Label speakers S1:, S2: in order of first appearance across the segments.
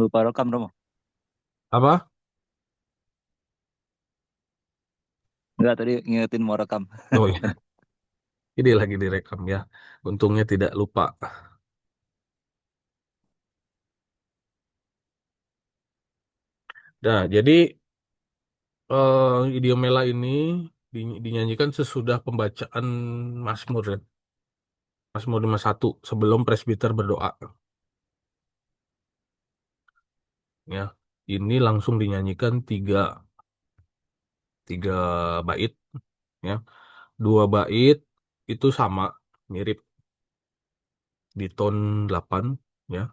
S1: lupa rekam Romo.
S2: Apa?
S1: Enggak, tadi ngingetin mau rekam.
S2: Oh iya, ini lagi direkam ya. Untungnya tidak lupa. Nah, jadi Idiomela ini dinyanyikan sesudah pembacaan Mazmur ya. Mazmur 51 sebelum presbiter berdoa ya. Ini langsung dinyanyikan tiga bait ya. Dua bait itu sama, mirip di ton 8 ya,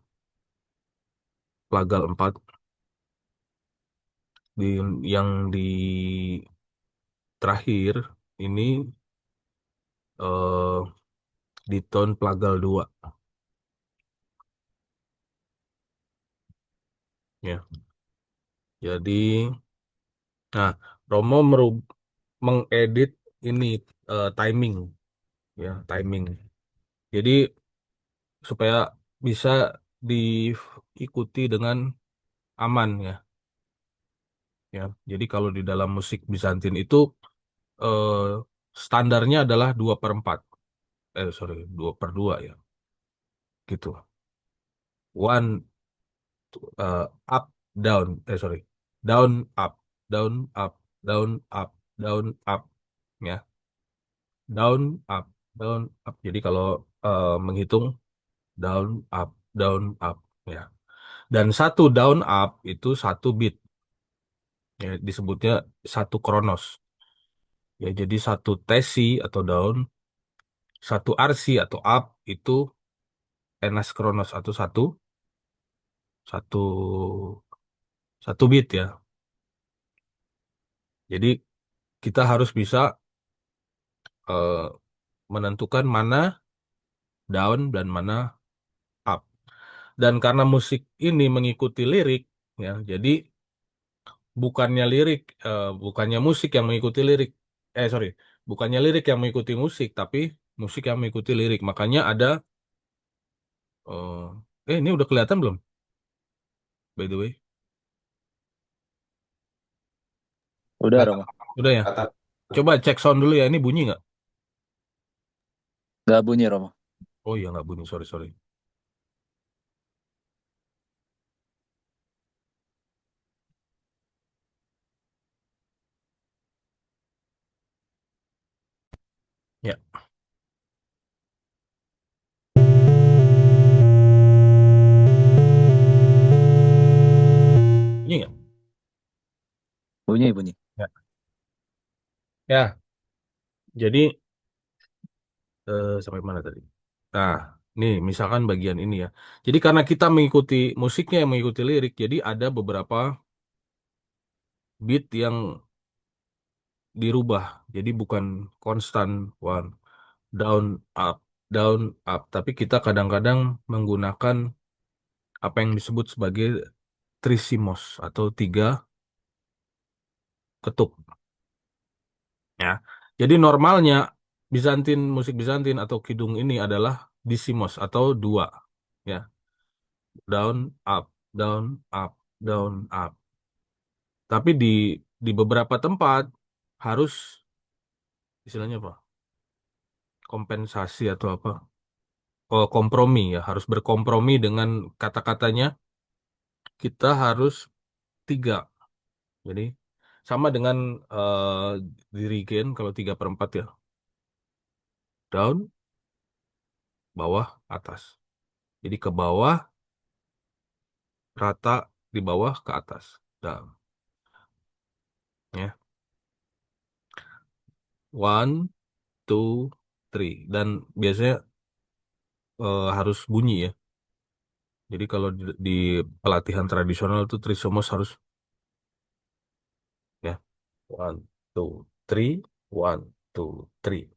S2: Plagal 4 di yang di terakhir ini eh, di ton Plagal 2 ya. Jadi nah, Romo mengedit ini timing ya, timing. Jadi supaya bisa diikuti dengan aman ya. Ya, jadi kalau di dalam musik Bizantin itu eh, standarnya adalah 2/4. Sorry, 2/2 ya. Gitu. One up, down. Sorry. Down, up, down, up, down, up, down, up. Ya. Down, up, down, up. Jadi kalau menghitung down, up, down, up. Ya. Dan satu down, up itu satu beat. Ya, disebutnya satu kronos. Ya, jadi satu tesi atau down, satu arsi atau up itu enas kronos atau satu satu satu bit ya. Jadi kita harus bisa eh, menentukan mana down dan mana up. Dan karena musik ini mengikuti lirik ya, jadi bukannya musik yang mengikuti lirik. Sorry, bukannya lirik yang mengikuti musik, tapi musik yang mengikuti lirik. Makanya ada ini udah kelihatan belum? By the way,
S1: Udah
S2: kelihatan.
S1: Romo.
S2: Udah ya. Coba cek sound dulu ya. Ini bunyi nggak?
S1: Nggak bunyi Romo.
S2: Oh iya nggak bunyi. Sorry sorry. Ya, bunyi nggak?
S1: Bunyi, bunyi.
S2: Ya. Ya. Jadi sampai mana tadi? Nah, nih misalkan bagian ini ya. Jadi karena kita mengikuti musiknya yang mengikuti lirik, jadi ada beberapa beat yang dirubah. Jadi bukan konstan one down up down up, tapi kita kadang-kadang menggunakan apa yang disebut sebagai trisimos atau tiga ketuk ya. Jadi normalnya musik Bizantin atau kidung ini adalah disimos atau dua ya. Down up down up down up. Tapi di beberapa tempat harus istilahnya apa? Kompensasi atau apa? Oh, kompromi ya, harus berkompromi dengan kata-katanya. Kita harus tiga. Jadi sama dengan dirigen kalau 3/4 ya. Down, bawah, atas. Jadi ke bawah, rata, di bawah, ke atas. Down. Ya. One, two, three. Dan biasanya harus bunyi ya. Jadi kalau di pelatihan tradisional itu trisomos harus ya one, two, three, one, two, three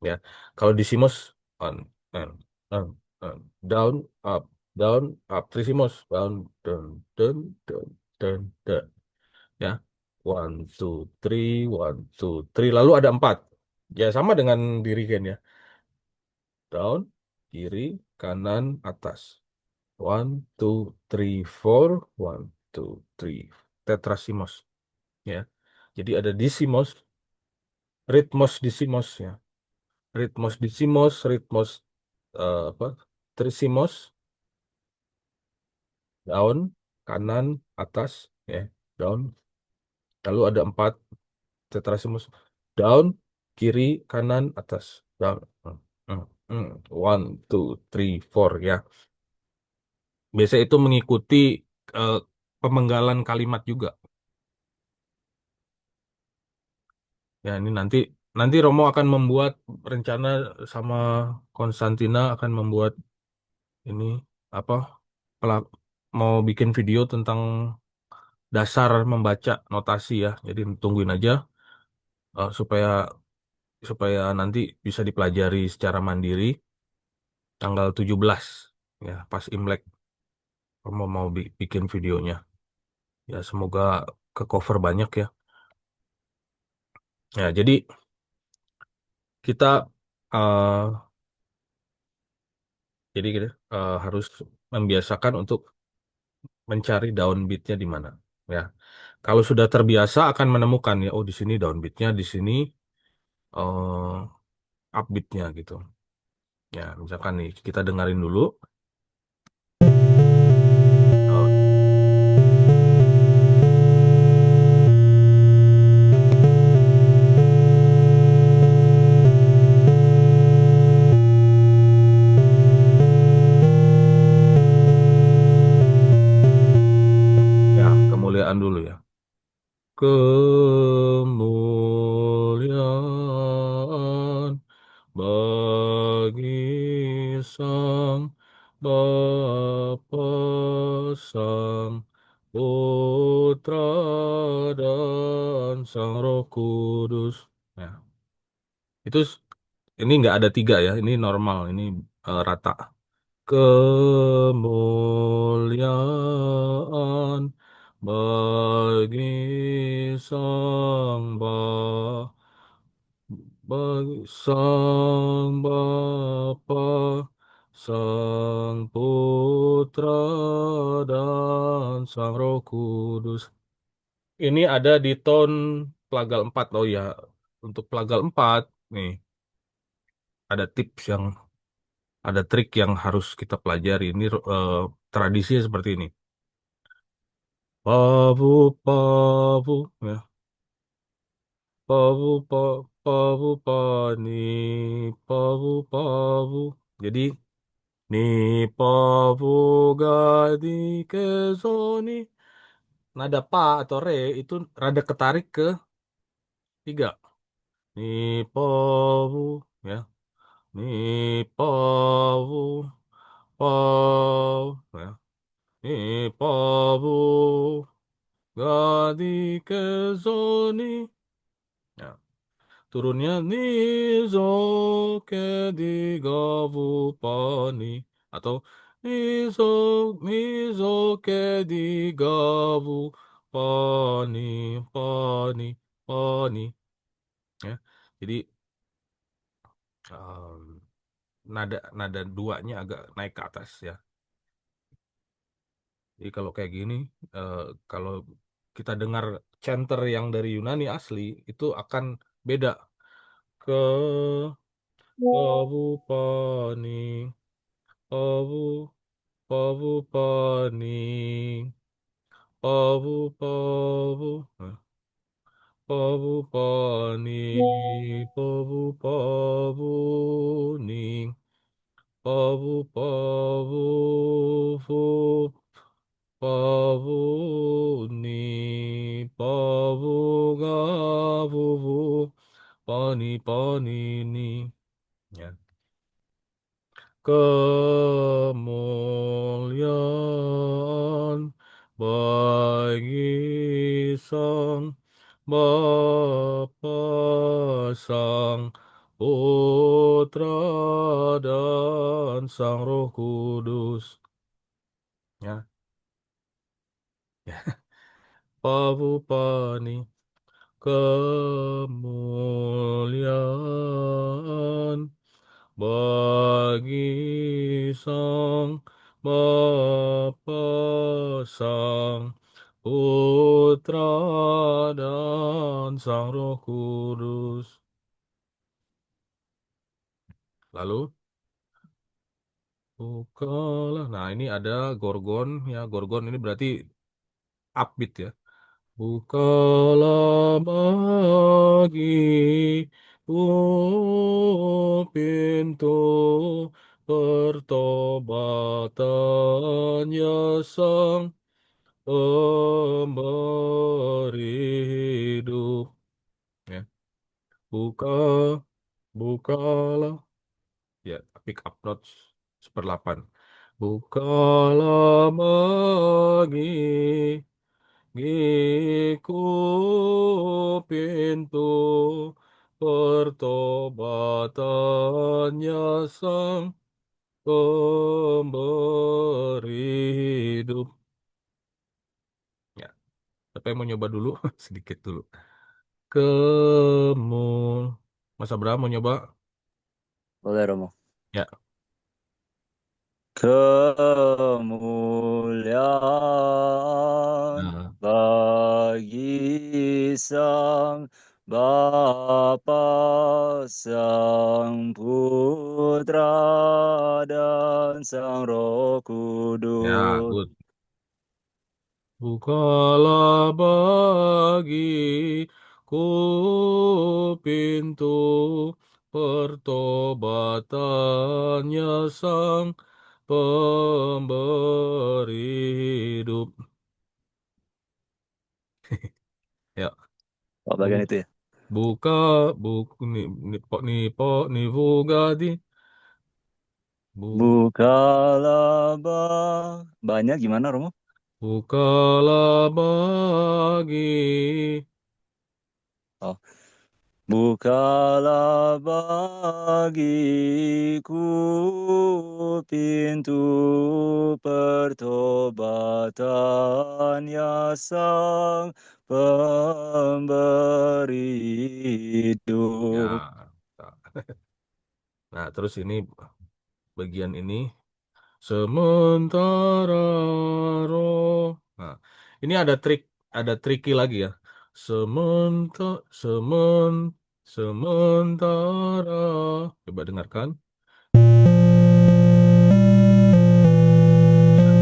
S2: ya. Kalau di simos on, and, on, on, down, up, down, up, trisimos down, down, down, down, down, down ya. One, two, three, one, two, three. Lalu ada empat. Ya sama dengan dirigen ya. Down, kiri, kanan, atas. One, two, three, four. One, two, three. Tetrasimos. Ya. Jadi ada disimos, ritmos, disimos ya. Ritmos, disimos, ritmos apa? Trisimos, down, kanan, atas, ya, down. Lalu ada empat tetrasimos, down, kiri, kanan, atas, down. Hmm, hmm. One, two, three, four ya. Biasa itu mengikuti eh, pemenggalan kalimat juga. Ya, ini nanti nanti Romo akan membuat rencana sama Konstantina akan membuat ini apa pelak- mau bikin video tentang dasar membaca notasi ya. Jadi tungguin aja supaya supaya nanti bisa dipelajari secara mandiri tanggal 17 ya pas Imlek Romo mau bikin videonya. Ya semoga ke cover banyak ya. Ya jadi kita eh, kita harus membiasakan untuk mencari downbeatnya di mana. Ya, kalau sudah terbiasa akan menemukan ya, oh di sini downbeatnya, di sini upbeatnya gitu. Ya, misalkan nih kita dengerin dulu. Oh, ya, kemuliaan dulu ya. Kemuliaan bagi Sang Bapa, Sang Putra dan Sang Roh Kudus. Ya, itu ini nggak ada tiga ya, ini normal, ini rata. Kemuliaan bagi Sang Bapa, Sang Putra dan Sang Roh Kudus. Ini ada di tone Plagal 4. Oh ya, untuk Plagal 4 nih ada tips yang ada trik yang harus kita pelajari. Ini tradisinya seperti ini. Pavu, pavu, ya. Pavu, pavu, pani, pavu, pavu. Jadi, ni pavu gadi kezoni. Nada pa atau re itu rada ketarik ke tiga. Ni pavu, ya. Ni pavu, pavu, ya. Ni pavu. Gadi kezoni. Ya. Turunnya nizo ke di gavu pani atau nizo nizo ke di gavu pani pani pani ya. Jadi um, nada nada duanya agak naik ke atas ya. Jadi kalau kayak gini eh, kalau kita dengar chanter yang dari Yunani asli itu akan beda ke Pavu pani, pavu, pavu pani, pavu, pavu, pavu pani, pavu, pavu, ni, pavu, pavu, fu, pavu, ni, pavu, gavu, vu, pani, pani, ni. Ya. Kemuliaan bagi Sang Bapa, Sang Putra dan Sang Roh Kudus. Ya, ya. Pavupani kemuliaan bagi Sang Bapa, Sang Putra dan Sang Roh Kudus. Lalu bukalah. Nah, ini ada gorgon ya. Gorgon ini berarti upbeat ya. Bukalah bagiku pintu pertobatan ya Sang Pemberi hidup. Ya, buka, bukalah. Ya, pick up notes seperlapan. Bukalah bagiku pintu pertobatannya Sang Pemberi hidup. Ya, siapa yang mau nyoba dulu? Sedikit dulu. Kemu. Mas Abraham mau nyoba?
S1: Boleh, Romo.
S2: Ya.
S1: Kemuliaan
S2: Nah,
S1: bagi Sang Bapa, Sang Putra, dan Sang Roh
S2: ya,
S1: Kudus.
S2: good. Bukalah bagiku pintu pertobatannya Sang Pemberi hidup. Ya,
S1: Oh,
S2: bu,
S1: bagian itu ya.
S2: buka, ni vugadi, bu,
S1: Banyak gimana, Romo?
S2: bukalah bagi,
S1: Oh, bukalah bagiku pintu pertobatan ya Sang Pemberi hidup.
S2: ya. Nah, terus ini bagian ini. Sementara roh. Nah, ini ada tricky lagi ya. Semen, sementara. Coba dengarkan. Ya.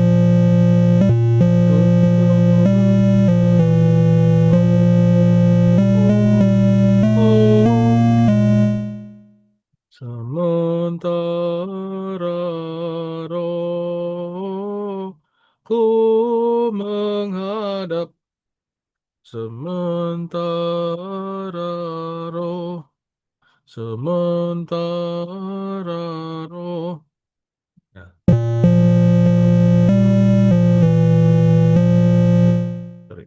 S2: Sementara rohku menghadap. Sementara roh, sementara roh. Ya. Sorry.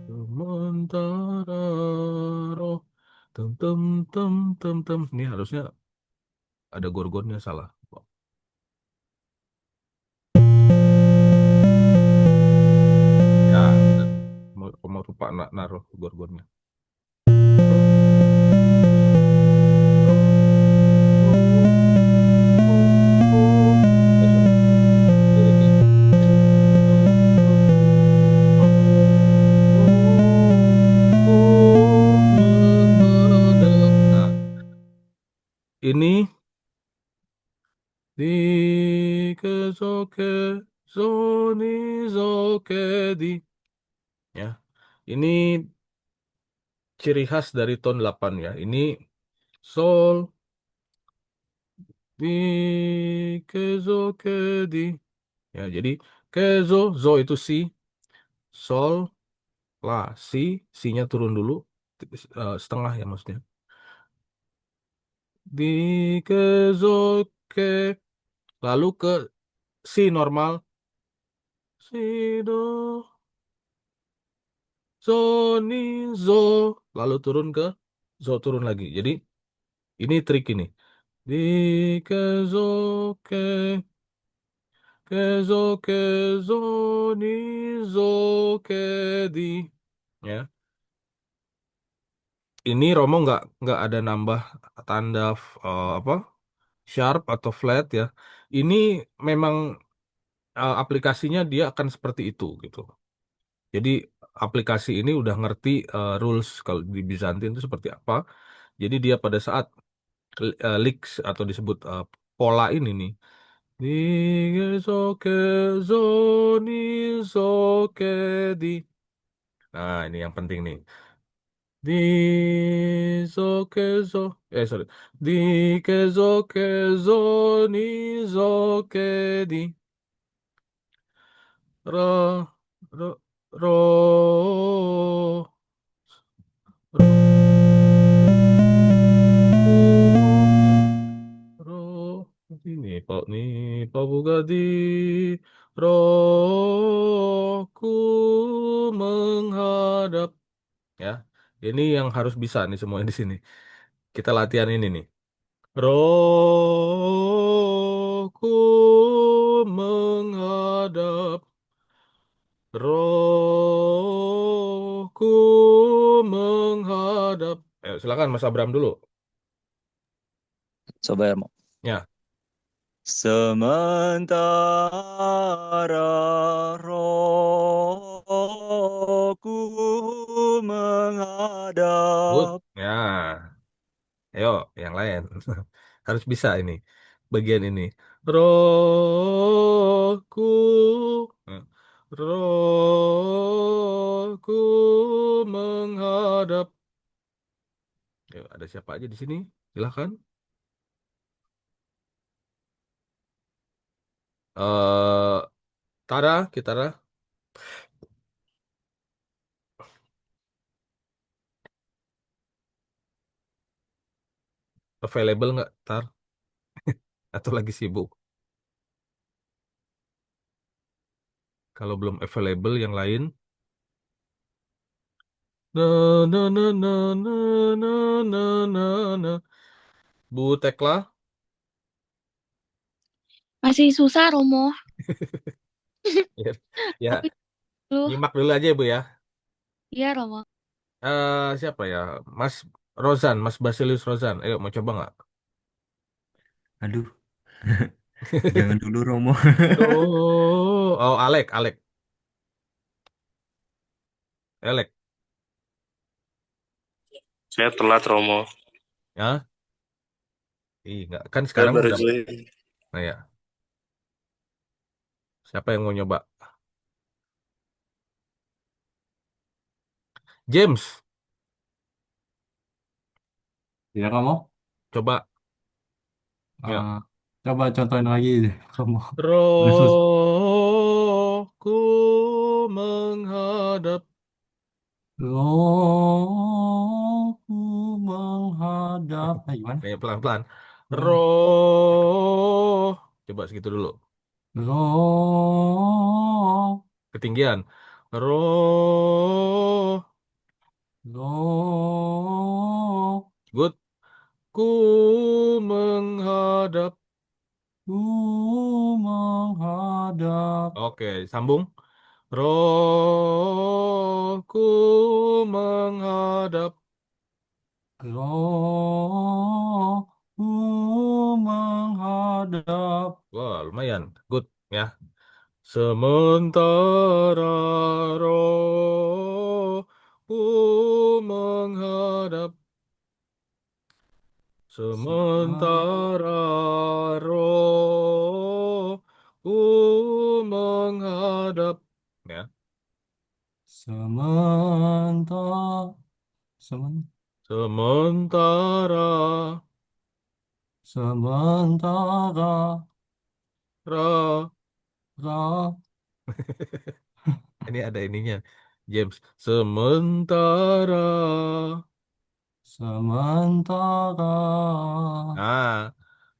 S2: Sementara roh. Tem tem tem tem tem. Ini harusnya ada gorgonnya salah. Ya, benar. Mau lupa naruh gorgonnya. Sorry. Liriknya. Nah, ini di kesoke zoni zoke di ya. Ini ciri khas dari ton 8 ya. Ini sol di kesoke di ya. Jadi kezo zo itu si, sol la si, si-nya turun dulu setengah ya maksudnya. Di kezoke lalu ke si normal si do zo zo lalu turun ke zo turun lagi. Jadi ini trik ini. Di kezo kezo ni zo di ya. Ini Romo nggak ada nambah tanda apa sharp atau flat ya. Ini memang aplikasinya dia akan seperti itu gitu. Jadi aplikasi ini udah ngerti rules kalau di Bizantin itu seperti apa. Jadi dia pada saat leaks atau disebut pola ini nih. Di soke zoni soke di. Nah, ini yang penting nih. Di soke zo sorry. Di soke zoni soke di. Ro ro ro ro ya. Roh ini Pak nih Pak Bugadi rohku menghadap ya. Ini yang harus bisa nih semua di sini. Kita latihan ini nih. Rohku menghadap, rohku menghadap. Ayo silakan Mas Abram dulu.
S1: Coba ya, Mo.
S2: Ya,
S1: Sementara rohku
S2: good.
S1: menghadap.
S2: Ya. Ayo, yang lain. Harus bisa ini. Bagian ini. Rohku. Nah, rohku menghadap. Yuk, ada siapa aja di sini? Silahkan. Eh, Tara, Kitara, available nggak, Tar? Atau lagi sibuk? Kalau belum available, yang lain. Na, na, na, na, na, na, na, na, na. Bu Tekla,
S3: Masih susah, Romo.
S2: ya, ya,
S3: Tapi dulu,
S2: nyimak dulu aja, Bu ya.
S3: iya, Romo.
S2: Siapa ya? Mas Rozan, Mas Basilius Rozan. Ayo, mau coba nggak?
S4: Aduh, jangan dulu Romo.
S2: Oh, Alek.
S5: Saya telat Romo.
S2: Ya, nggak. Kan
S5: Saya
S2: sekarang
S5: baru
S2: udah.
S5: join.
S2: Nah ya, siapa yang mau nyoba? James,
S4: Ya kamu,
S2: coba. Ya.
S4: eh, coba contohin lagi kamu. Udah susah.
S2: Rohku menghadap.
S4: Rohku menghadap. Gimana?
S2: Nih, pelan-pelan.
S4: Roh,
S2: Roh. Coba segitu dulu.
S4: roh,
S2: Ketinggian. Roh.
S4: roh,
S2: Good. Ku menghadap.
S4: ku menghadap.
S2: Oke, sambung. Rohku menghadap.
S4: Rohku menghadap.
S2: Wah, lumayan. Good ya. Sementara rohku menghadap.
S4: Semen-
S2: Sementara rohku menghadap. Ya.
S4: Sementara,
S2: Sementara
S4: sementara,
S2: ra.
S4: ra,
S2: Ini ada ininya. James. Sementara.
S4: sementara,
S2: Nah.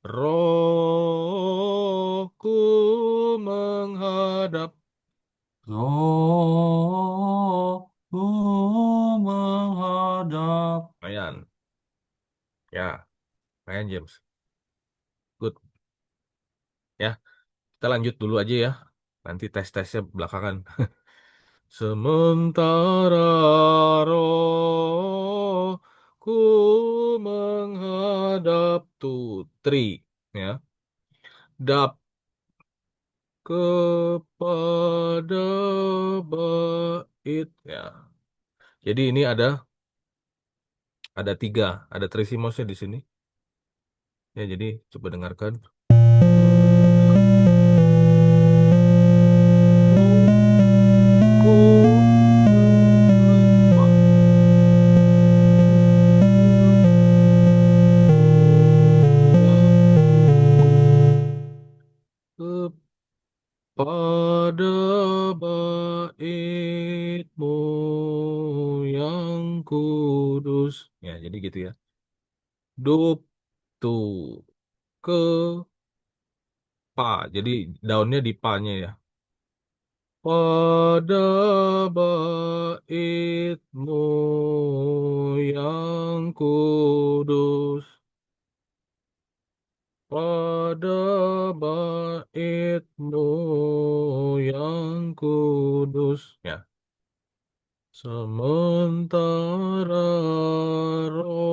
S2: Rohku menghadap.
S4: rohku menghadap.
S2: Lumayan. Ya, lumayan James. Good. Ya, kita lanjut dulu aja ya. Nanti tes-tesnya belakangan. Sementara rohku menghadap to three ya. Dap kepada bait ya. Jadi ini ada tiga, ada tresimosnya di sini. Ya, jadi coba dengarkan. Kepada baitmu yang kudus. Ya, jadi gitu ya. Dup tu ke pa. Jadi daunnya di pa-nya ya. Pada baitmu yang kudus. Pada baitmu yang kudus. Ya. Sementara rohku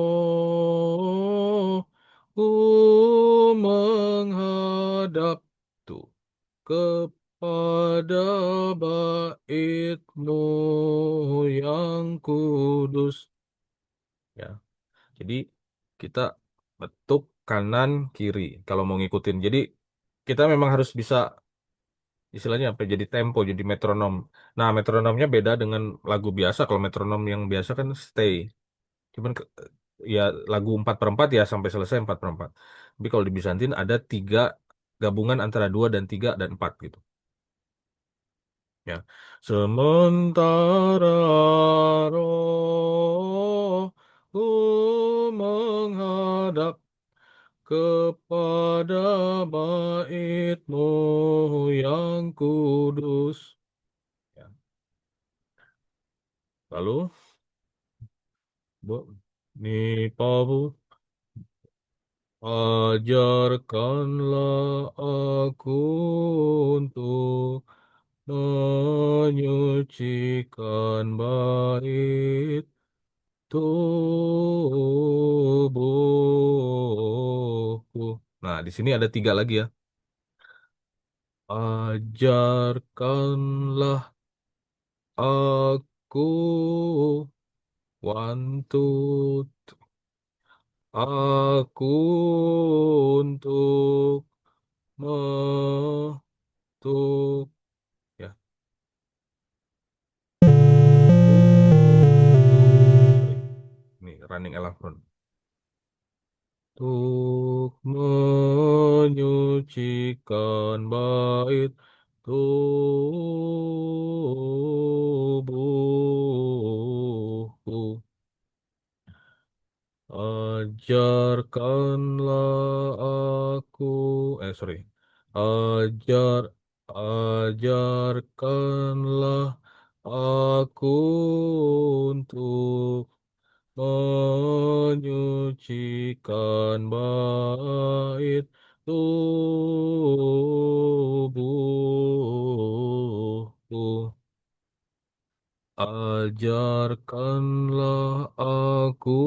S2: menghadap tuh kepada baitmu yang kudus. Ya, jadi kita betuk kanan kiri kalau mau ngikutin. Jadi kita memang harus bisa istilahnya apa? Jadi tempo, jadi metronom. Nah, metronomnya beda dengan lagu biasa. Kalau metronom yang biasa kan stay. Cuman ya lagu 4/4 ya sampai selesai 4/4. Tapi kalau di Bizantin ada tiga gabungan antara 2 dan 3 dan 4 gitu. Ya. Sementara rohku menghadap kepada baitmu yang kudus. Ya. Lalu, Bu, ni Pabu, ajarkanlah aku untuk menyucikan bait tubuhku. Nah, di sini ada tiga lagi ya. Ajarkanlah aku one, two, aku untuk metuk ya. Sorry. Ini running elephant. Untuk menyucikan bait tubuhku. Ajarkanlah aku, sorry. Ajar, ajarkanlah aku untuk menyucikan bait tubuhku. Ajarkanlah aku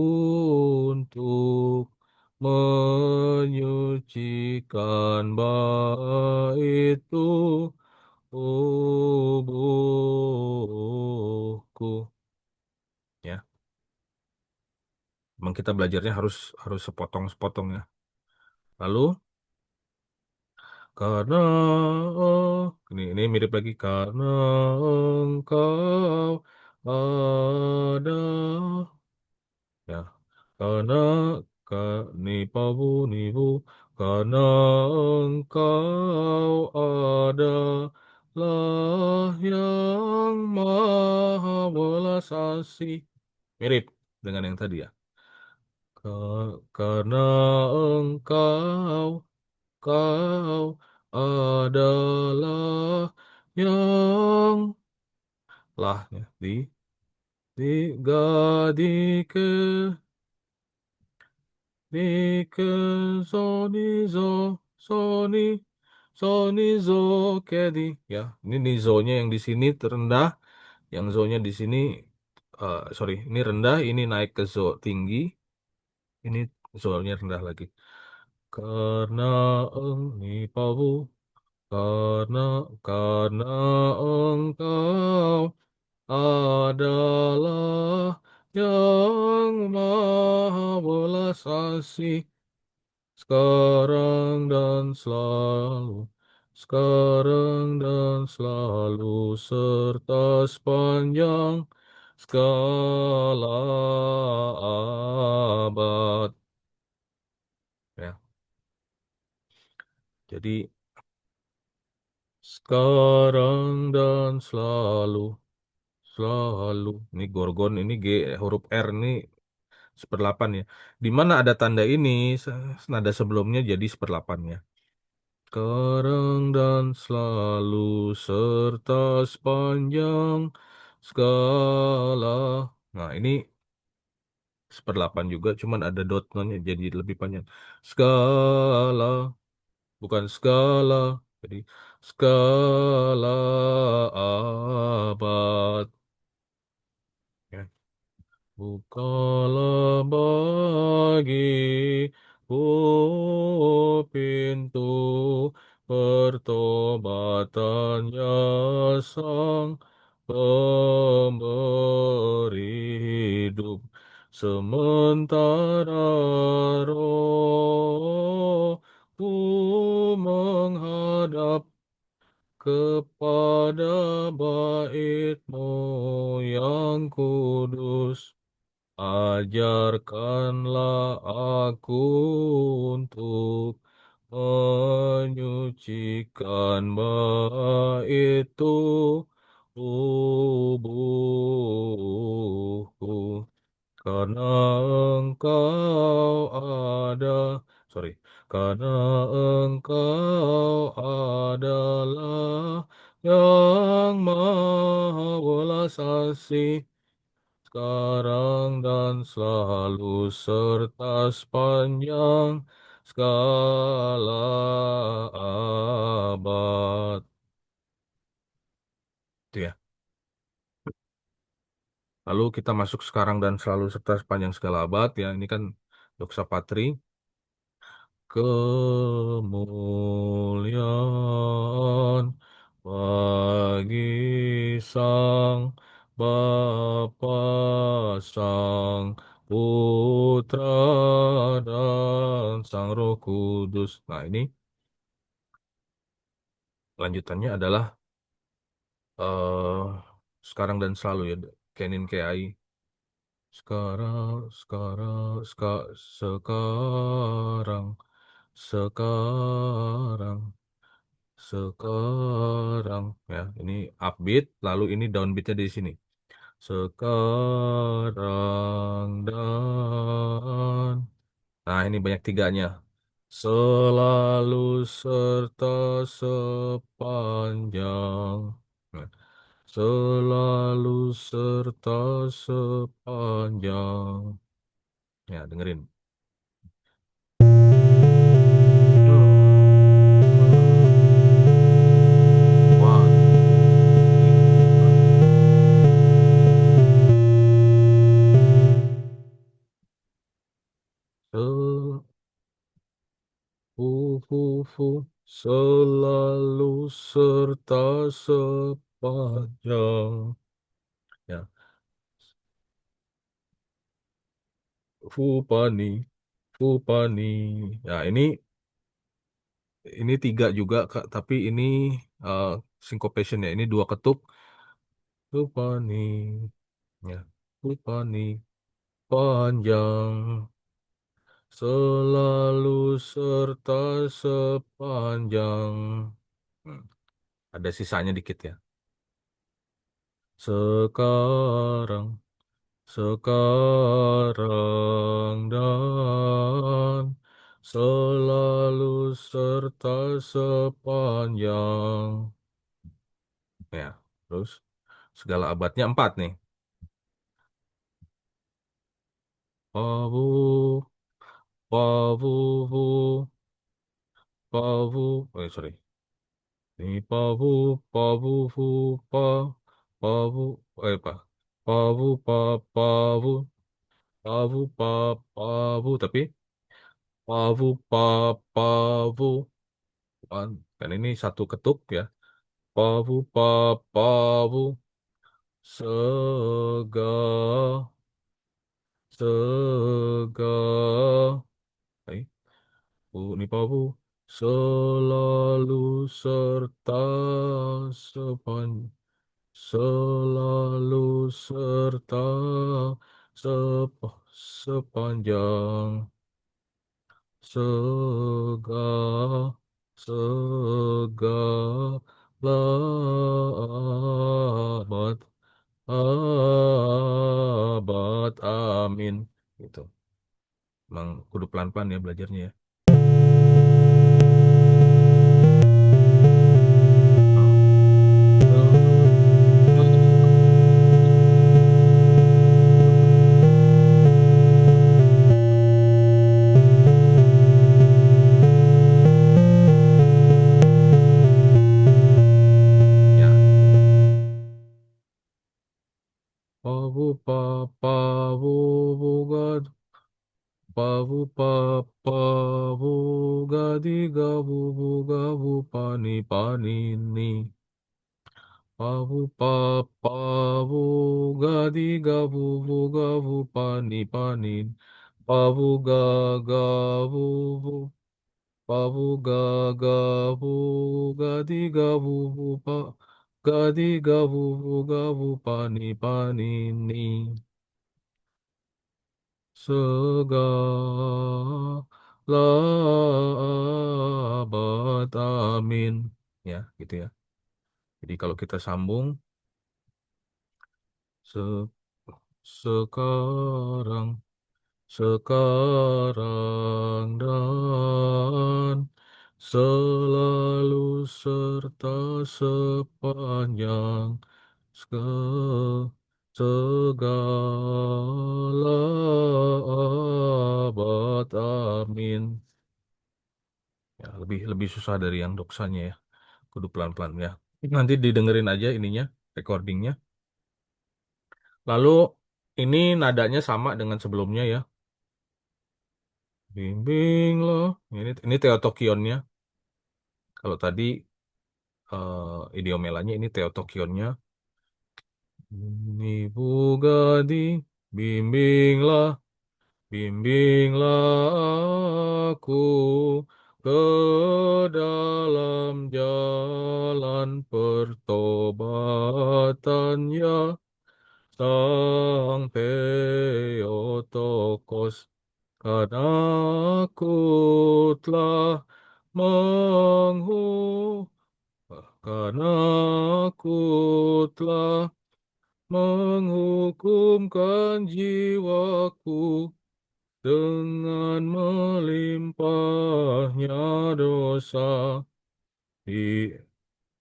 S2: untuk menyucikan bait tubuhku. Ya, memang kita belajarnya harus harus sepotong-sepotong ya. Lalu karena ini mirip lagi karena engkau ada ya karena nipu karena engkau adalah yang maha belas asih mirip dengan yang tadi ya. Karena engkau kau adalah yang lahnya di gadike di ke soni soni zo kedi ya ini zonya yang di sini terendah yang zonya di sini sorry ini rendah ini naik ke zo tinggi Ini soalnya rendah lagi. Karena ini pawu, karena karena engkau adalah yang maha belas asih sekarang dan selalu, sekarang dan selalu serta sepanjang segala abad. Ya, jadi sekarang dan selalu, selalu. Ini gorgon, ini G, huruf R ini seperdelapan ya. Di mana ada tanda ini, nada sebelumnya jadi seperdelapannya. Sekarang dan selalu serta sepanjang segala. Nah, ini seperdelapan juga, cuman ada dotnya jadi lebih panjang. Skala, bukan skala. Jadi skala abad. Ya. Bukalah bagiku pintu pertobatannya sang pemberi hidup. Sementara rohku menghadap kepada bait-Mu yang kudus. Ajarkanlah aku untuk menyucikan bait tubuhku. Karena engkau ada, sorry, karena engkau adalah yang maha belas asih sekarang dan selalu serta sepanjang segala abad. Itu ya. Lalu kita masuk sekarang dan selalu serta sepanjang segala abad ya. Ini kan Doksa Patri. Kemuliaan bagi Sang Bapa, Sang Putra, dan Sang Roh Kudus. Nah, ini lanjutannya adalah eh sekarang dan selalu ya, Kenin KAI. Sekarang, sekarang, sekarang. Sekarang ya, ini upbeat, lalu ini downbeatnya di sini. Sekarang dan, nah ini banyak tiganya. Selalu serta sepanjang. Nah, selalu serta sepanjang. Ya, dengerin. One, two, three. Fu, selalu serta sepanjang. Ya, Fupani, Fupani. Ya, ini tiga juga Kak, tapi ini uh, syncopation ya. Ini dua ketuk. Fupani, ya, Fupani, panjang. Selalu serta sepanjang. Hmm, Ada sisanya dikit ya. Sekarang, sekarang dan selalu serta sepanjang. Ya, terus segala abadnya empat nih. Pawu, pawu, pawu. Oh, sorry. Ini pawu, pawu, pa, pawu. Pawu, pawu. pavu pa pavu tapi pavu pa pavu. Kan ini satu ketuk ya. Pavu pa pavu sega sega. Eh, ini pavu selalu serta sepanjang selalu serta sepanjang segala segala abad abad amin gitu. Emang kudu pelan-pelan ya belajarnya ya. Ya. Pavu pa pavu bugad pavu pa pavu gadi gavu gavu pani pani ni. Pavu pa pavu gadi gavu gavu pani pani. Pavu ga gavu pavu ga gavu gadi gavu pa gadi gavu gavu pani pani ni. Segala abad amin. Ya, gitu ya. Jadi kalau kita sambung se sekarang sekarang dan selalu serta sepanjang se- segala abad amin. Ya, lebih lebih susah dari yang doksanya ya. Kudu pelan-pelan ya. Nanti didengerin aja ininya, recordingnya. Lalu ini nadanya sama dengan sebelumnya ya. Bimbinglah. Ini Theotokionnya. Kalau tadi idiomelanya ini Theotokionnya. Ibu Gadi, bimbinglah, bimbinglah aku ke dalam jalan pertobatannya. Sang Theotokos, karena aku telah menghu, karena aku telah menghukumkan jiwaku dengan melimpahnya dosa di,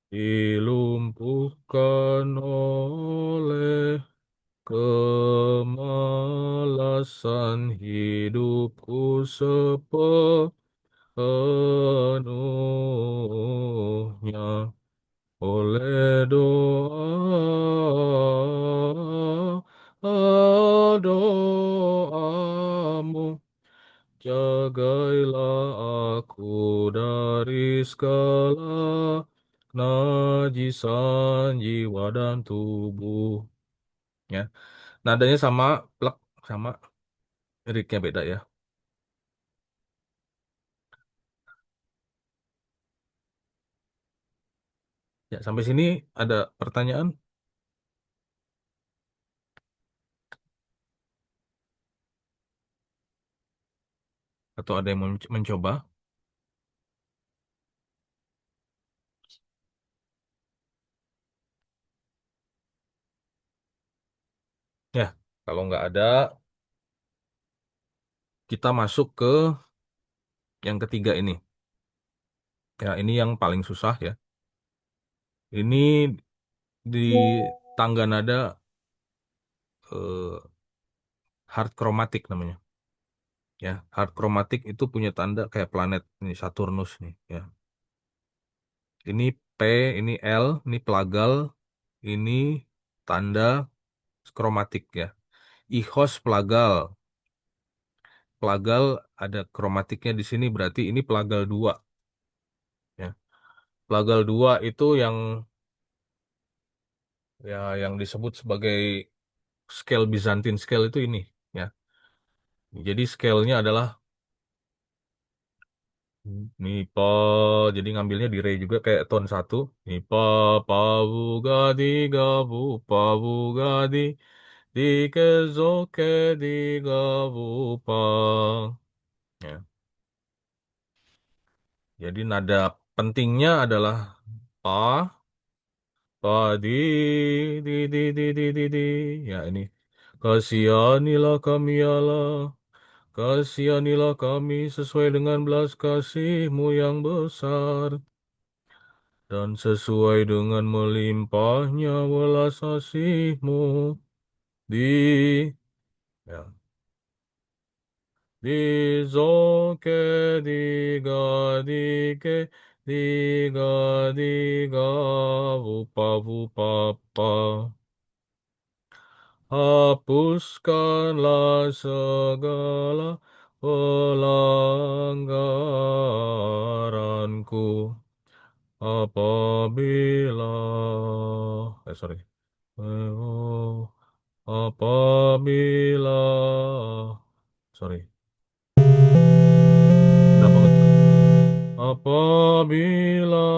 S2: dilumpuhkan oleh kemalasan hidupku sepenuhnya oleh doamu. Jagailah aku dari segala najisan jiwa dan tubuh. Ya, nadanya sama, plek sama, liriknya beda ya. Ya, sampai sini ada pertanyaan atau ada yang mau mencoba? Ya, kalau nggak ada, kita masuk ke yang ketiga ini. Ya, ini yang paling susah ya. Ini di tangga nada eh, hard chromatic namanya. Ya, hard chromatic itu punya tanda kayak planet ini Saturnus nih ya. Ini P, ini L, ini plagal, ini tanda kromatik ya. Ihos plagal. pelagal ada kromatiknya di sini, berarti ini pelagal 2 ya. Pelagal 2 itu yang disebut sebagai scale Byzantine scale itu ini ya. Jadi scale-nya adalah mi pa, jadi ngambilnya di re juga kayak ton 1. Mi pa pa bu ga di ga bu pa bu ga di ke zo ke di ga bu pa. Ya. Jadi nada pentingnya adalah pa, pa di. Ya ini. Kasihanilah kami ya Allah. Kasihanilah kami sesuai dengan belas kasih-Mu yang besar. Dan sesuai dengan melimpahnya welas kasih-Mu di ya, di zoke di ga bupa bupa pa. Hapuskanlah segala pelanggaranku apabila sorry. Oh, apabila sorry. Udah banget. Apabila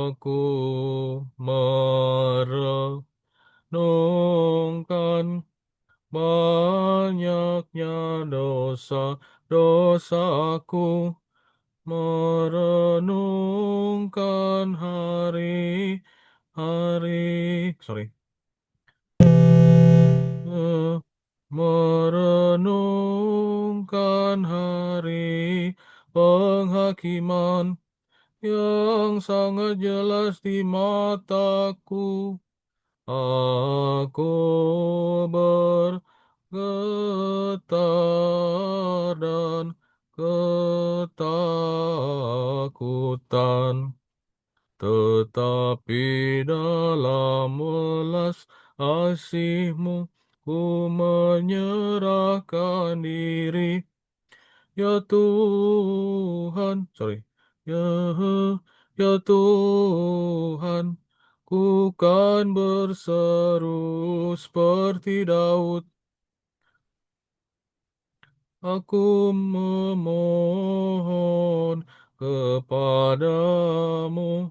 S2: aku merenungkan banyaknya dosa-dosaku, merenungkan sorry, Eh, merenungkan hari penghakiman yang sangat jelas di mataku. Aku bergetar dan ketakutan, tetapi dalam welas kasih-Mu ku menyerahkan diri. Ya Tuhan, sorry. Ya, ya Tuhan, ku kan berseru seperti Daud. Aku memohon kepadamu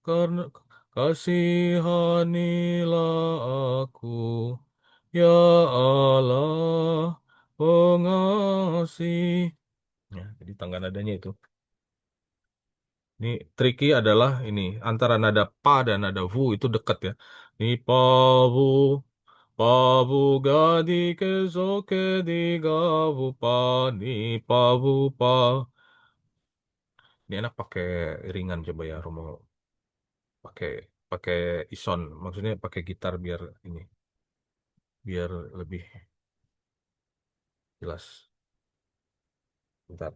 S2: karena kasihanilah aku, ya Allah pengasih. Ya, jadi tangga nadanya itu. Ini tricky adalah ini antara nada pa dan nada vu itu dekat ya. Ini pa vu, pa vu ga di ke zo ke di ga vu pa ni pa vu pa. Ini enak pakai ringan coba ya Romo. Pakai pakai ison, maksudnya pakai gitar biar lebih jelas. Bentar.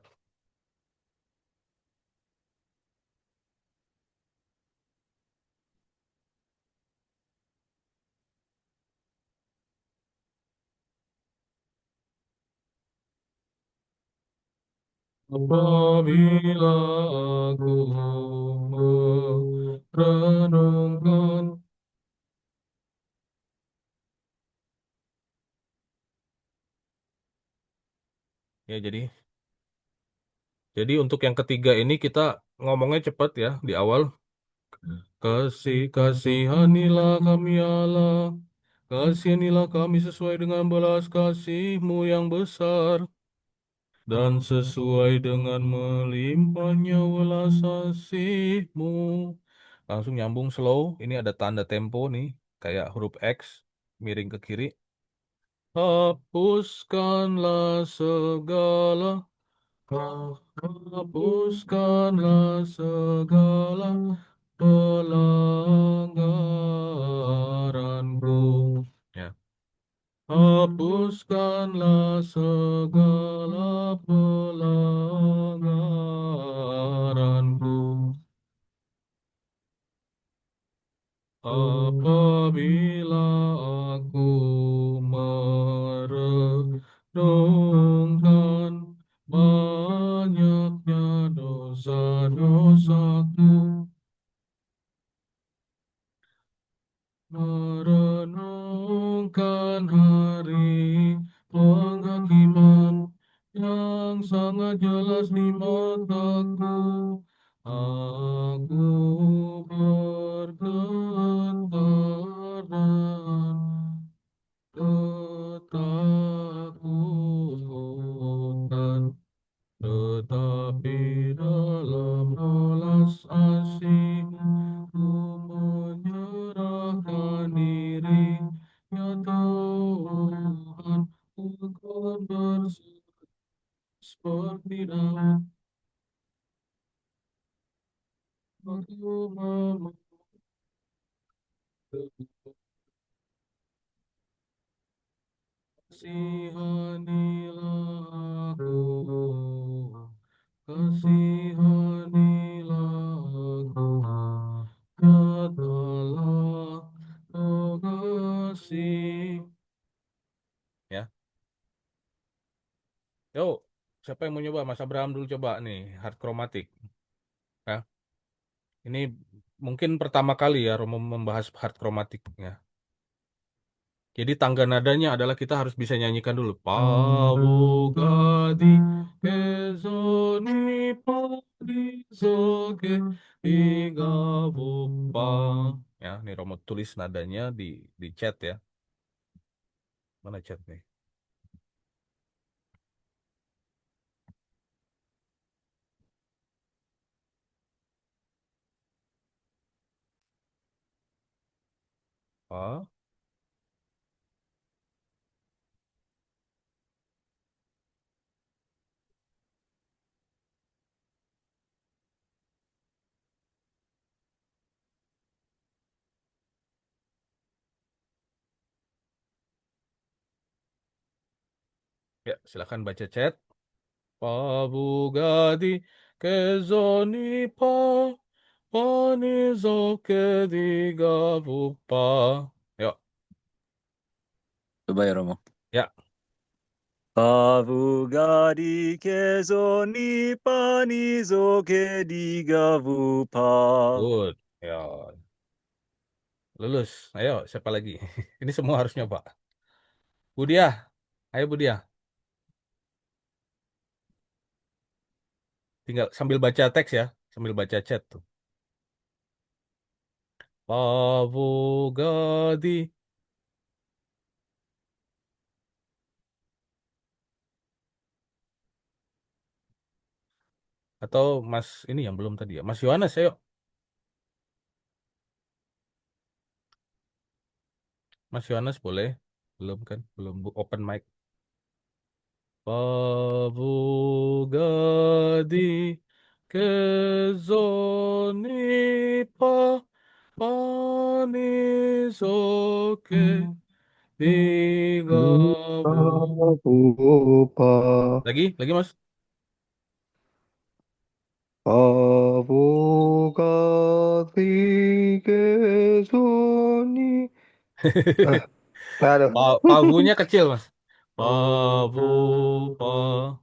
S2: Apabila aku merenungkan. Ya, jadi untuk yang ketiga ini kita ngomongnya cepat ya di awal. Kasihanilah kami ya Allah. Kasihanilah kami sesuai dengan belas kasih-Mu yang besar. Dan sesuai dengan melimpahnya welas kasih-Mu. Langsung nyambung slow. Ini ada tanda tempo nih. Kayak huruf X miring ke kiri. Hapuskanlah segala Hapuskanlah segala pelanggaranku. Ya. Hapuskanlah segala pelanggaranku. Apabila aku merenungkan satu. Merenungkan hari penghakiman yang sangat jelas di mataku. Aku bergetar dan ketakutan. Tetapi dalam belas asih-Mu ku menyerahkan diri, ya Tuhan, ku kan berserah seperti Daud. Aku memeluk kasihanilah aku, kasihanilah aku, katalah kekasih. Ya, yuk, siapa yang mau nyoba? Mas Abraham dulu coba nih, hard chromatic. Ya, ini mungkin pertama kali ya Romo membahas hard chromatic ya. Jadi tangga nadanya adalah kita harus bisa nyanyikan dulu. Pavugadi kezoni padisoke tiga bupa. Ya, ini Romo tulis nadanya di chat ya. Mana chat nih? Ah, ya, silakan baca chat. Pavugadi kezoni pa panizoke tiga bupa. Yuk,
S1: Coba ya Romo.
S2: ya.
S1: Pavugadi kezoni panizoke digavupa.
S2: Good. Ya, lulus. Ayo, siapa lagi? Ini semua harus nyoba. Budia. Ayo Budia. Tinggal sambil baca teks ya. Sambil baca chat tuh. Pavogadi. Atau Mas ini yang belum tadi ya. Mas Yohanes, ayo. Mas Yohanes boleh? Belum kan? Belum open mic. Pavogadi. Kezonipa. Panisoke. Tiga
S6: Rupa
S2: lagi Mas.
S6: Avogati ah, aduh
S2: Pavunya kecil Mas. Pavu pa.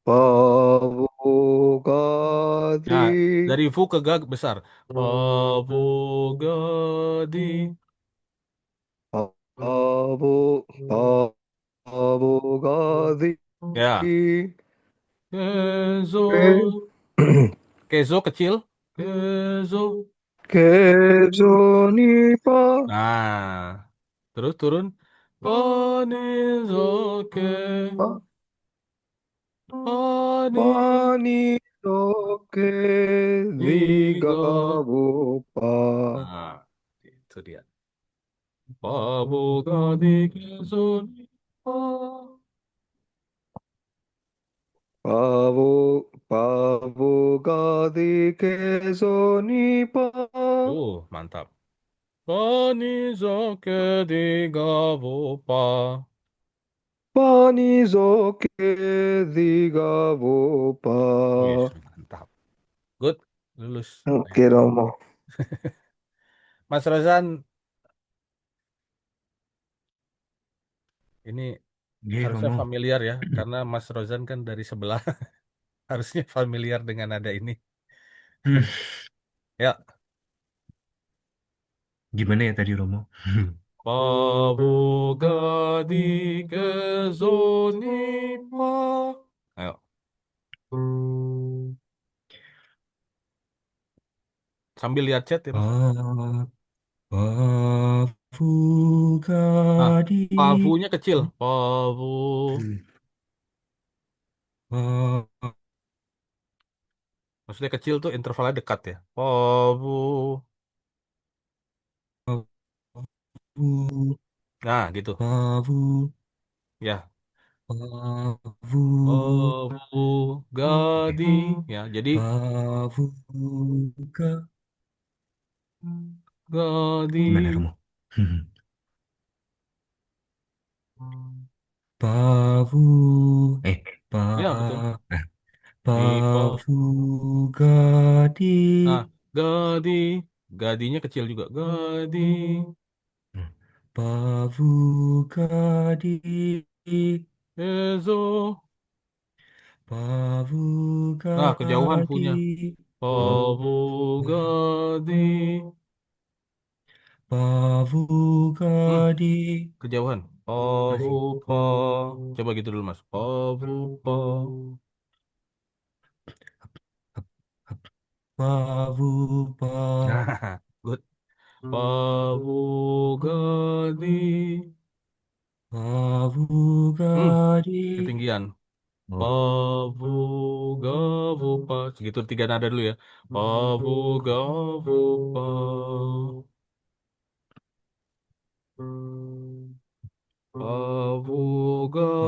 S2: Nah,
S6: Avogati
S2: dari fu ke ga besar. Pavu gadi.
S6: Avo Avogati
S2: Ya, kezo. Kezo kecil. Kezo.
S6: Kezonipa
S2: Nah, terus turun. Panizoke. Pani.
S6: Pani Soke
S2: Tiga.
S6: Digavupa
S2: Nah, itu dia. Pavogadi kezoni.
S6: Pavogadi Kezonipa
S2: Mantap. Panizoke digavopa.
S6: Pani Zoke Digavupa.
S2: Wih, mantap. Good, lulus.
S6: Oke Romo.
S2: Mas Rozan, ini
S4: Oke,
S2: harusnya
S4: Romo.
S2: familiar ya, karena Mas Rozan kan dari sebelah. Harusnya familiar dengan nada ini.
S7: Hmm,
S2: Ya.
S7: gimana ya tadi Romo?
S2: Pavugadi kezonipa. Ayo. Sambil lihat chat ya, Mas.
S7: Pavugadi.
S2: Pavunya kecil. Pavu.
S7: Pa-
S2: Maksudnya kecil tuh intervalnya dekat ya. Pavu.
S7: Pavu.
S2: Nah, gitu.
S7: Pavu.
S2: Ya.
S7: Pavu.
S2: Pavugadi. Ya, jadi
S7: Pavuga.
S2: gadi.
S7: Gimana Romo? Pavu. Pa.
S2: Ya, betul.
S7: eh,
S2: Nipa.
S7: Pavugadi.
S2: Nah, gadi. Gadinya kecil juga. Gadi.
S7: Pavugadi.
S2: Ezo. Nah, kejauhan
S7: Pavugadi.
S2: punya. Pavugadi.
S7: Pavugadi.
S2: Kejauhan.
S7: Masih.
S2: Pavupa. Coba gitu dulu, Mas. Pavupa.
S7: Pavupa.
S2: Nah, good. Pavugadi.
S7: Pavugadi.
S2: Ketinggian.
S7: Oh.
S2: Pavugavupa. Segitu 3 nada dulu ya. Pavugavupa.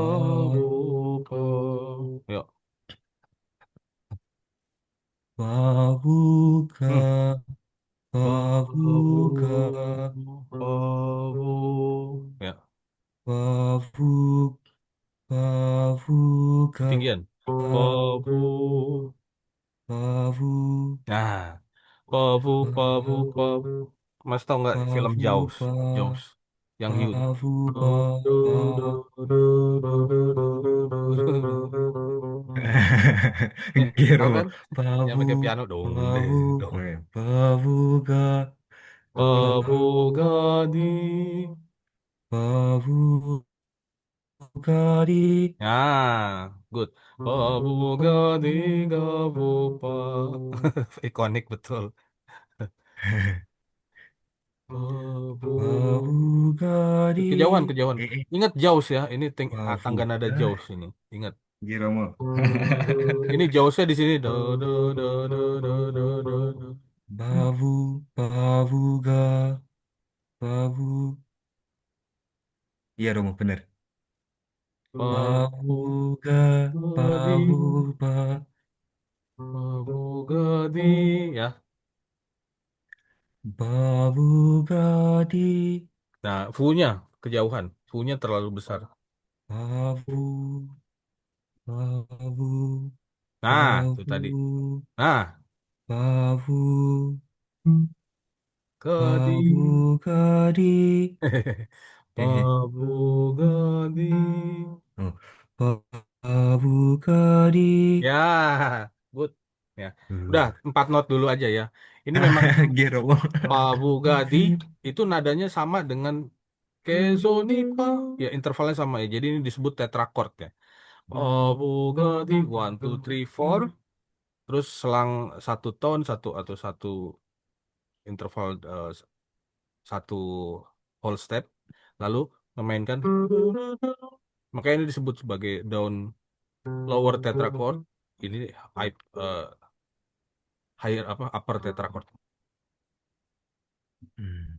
S2: Pavugavupa. Yuk.
S7: Pavuga.
S2: Pavu.
S7: Pavuga.
S2: Pavu. Ya.
S7: Pavug. Pavuga.
S2: Ketinggian. Pavu.
S7: Pavu.
S2: Nah. Pavu, pavu, pavu. Mas tau nggak film
S7: Pavu.
S2: Jaws?
S7: Pa.
S2: Jaws. Yang hiu.
S7: Pavu. Pa.
S2: Ya,
S7: Giro,
S2: tahu kan? Yang
S7: pavu,
S2: pakai piano dong, deh,
S7: pavu,
S2: dong.
S7: pavuga,
S2: Pavugadi.
S7: pavugadi.
S2: Ya, good. Pavugadi gavupa. Ikonik betul. Pavu.
S7: Pavugadi.
S2: Kejauhan, kejauhan.
S7: Eh,
S2: Ingat Jaws ya. Ini tangga nada
S7: pavuga.
S2: Jaws ini. Ingat.
S7: Giro mo.
S2: Ini Jawsnya di sini. Do, do, do, do, do, do, do, do.
S7: Pavu, pavuga, pavu. Iya Romo, bener. Pavuga,
S2: Pavugadi.
S7: pavuga,
S2: Pavugadi. Ya.
S7: pavugadi.
S2: Nah, fu-nya kejauhan. Fu-nya terlalu besar.
S7: Pavu, pavu,
S2: Nah, itu tadi.
S7: pavu,
S2: Nah,
S7: pavu,
S2: Gadi.
S7: pavugadi. Eh,
S2: Pavugadi.
S7: oh, pavugadi.
S2: Ya, good. Ya. Udah, 4 not dulu aja ya. Ini memang
S7: Gero.
S2: Pavugadi itu nadanya sama dengan Kezonipa. Ya, intervalnya sama ya. Jadi ini disebut tetrachord ya. Pavugadi, 1, 2, 3, 4. Terus selang 1 tone, satu interval, satu whole step. Lalu memainkan. Makanya ini disebut sebagai down lower tetrachord. Ini higher apa upper tetrachord
S7: Hmm.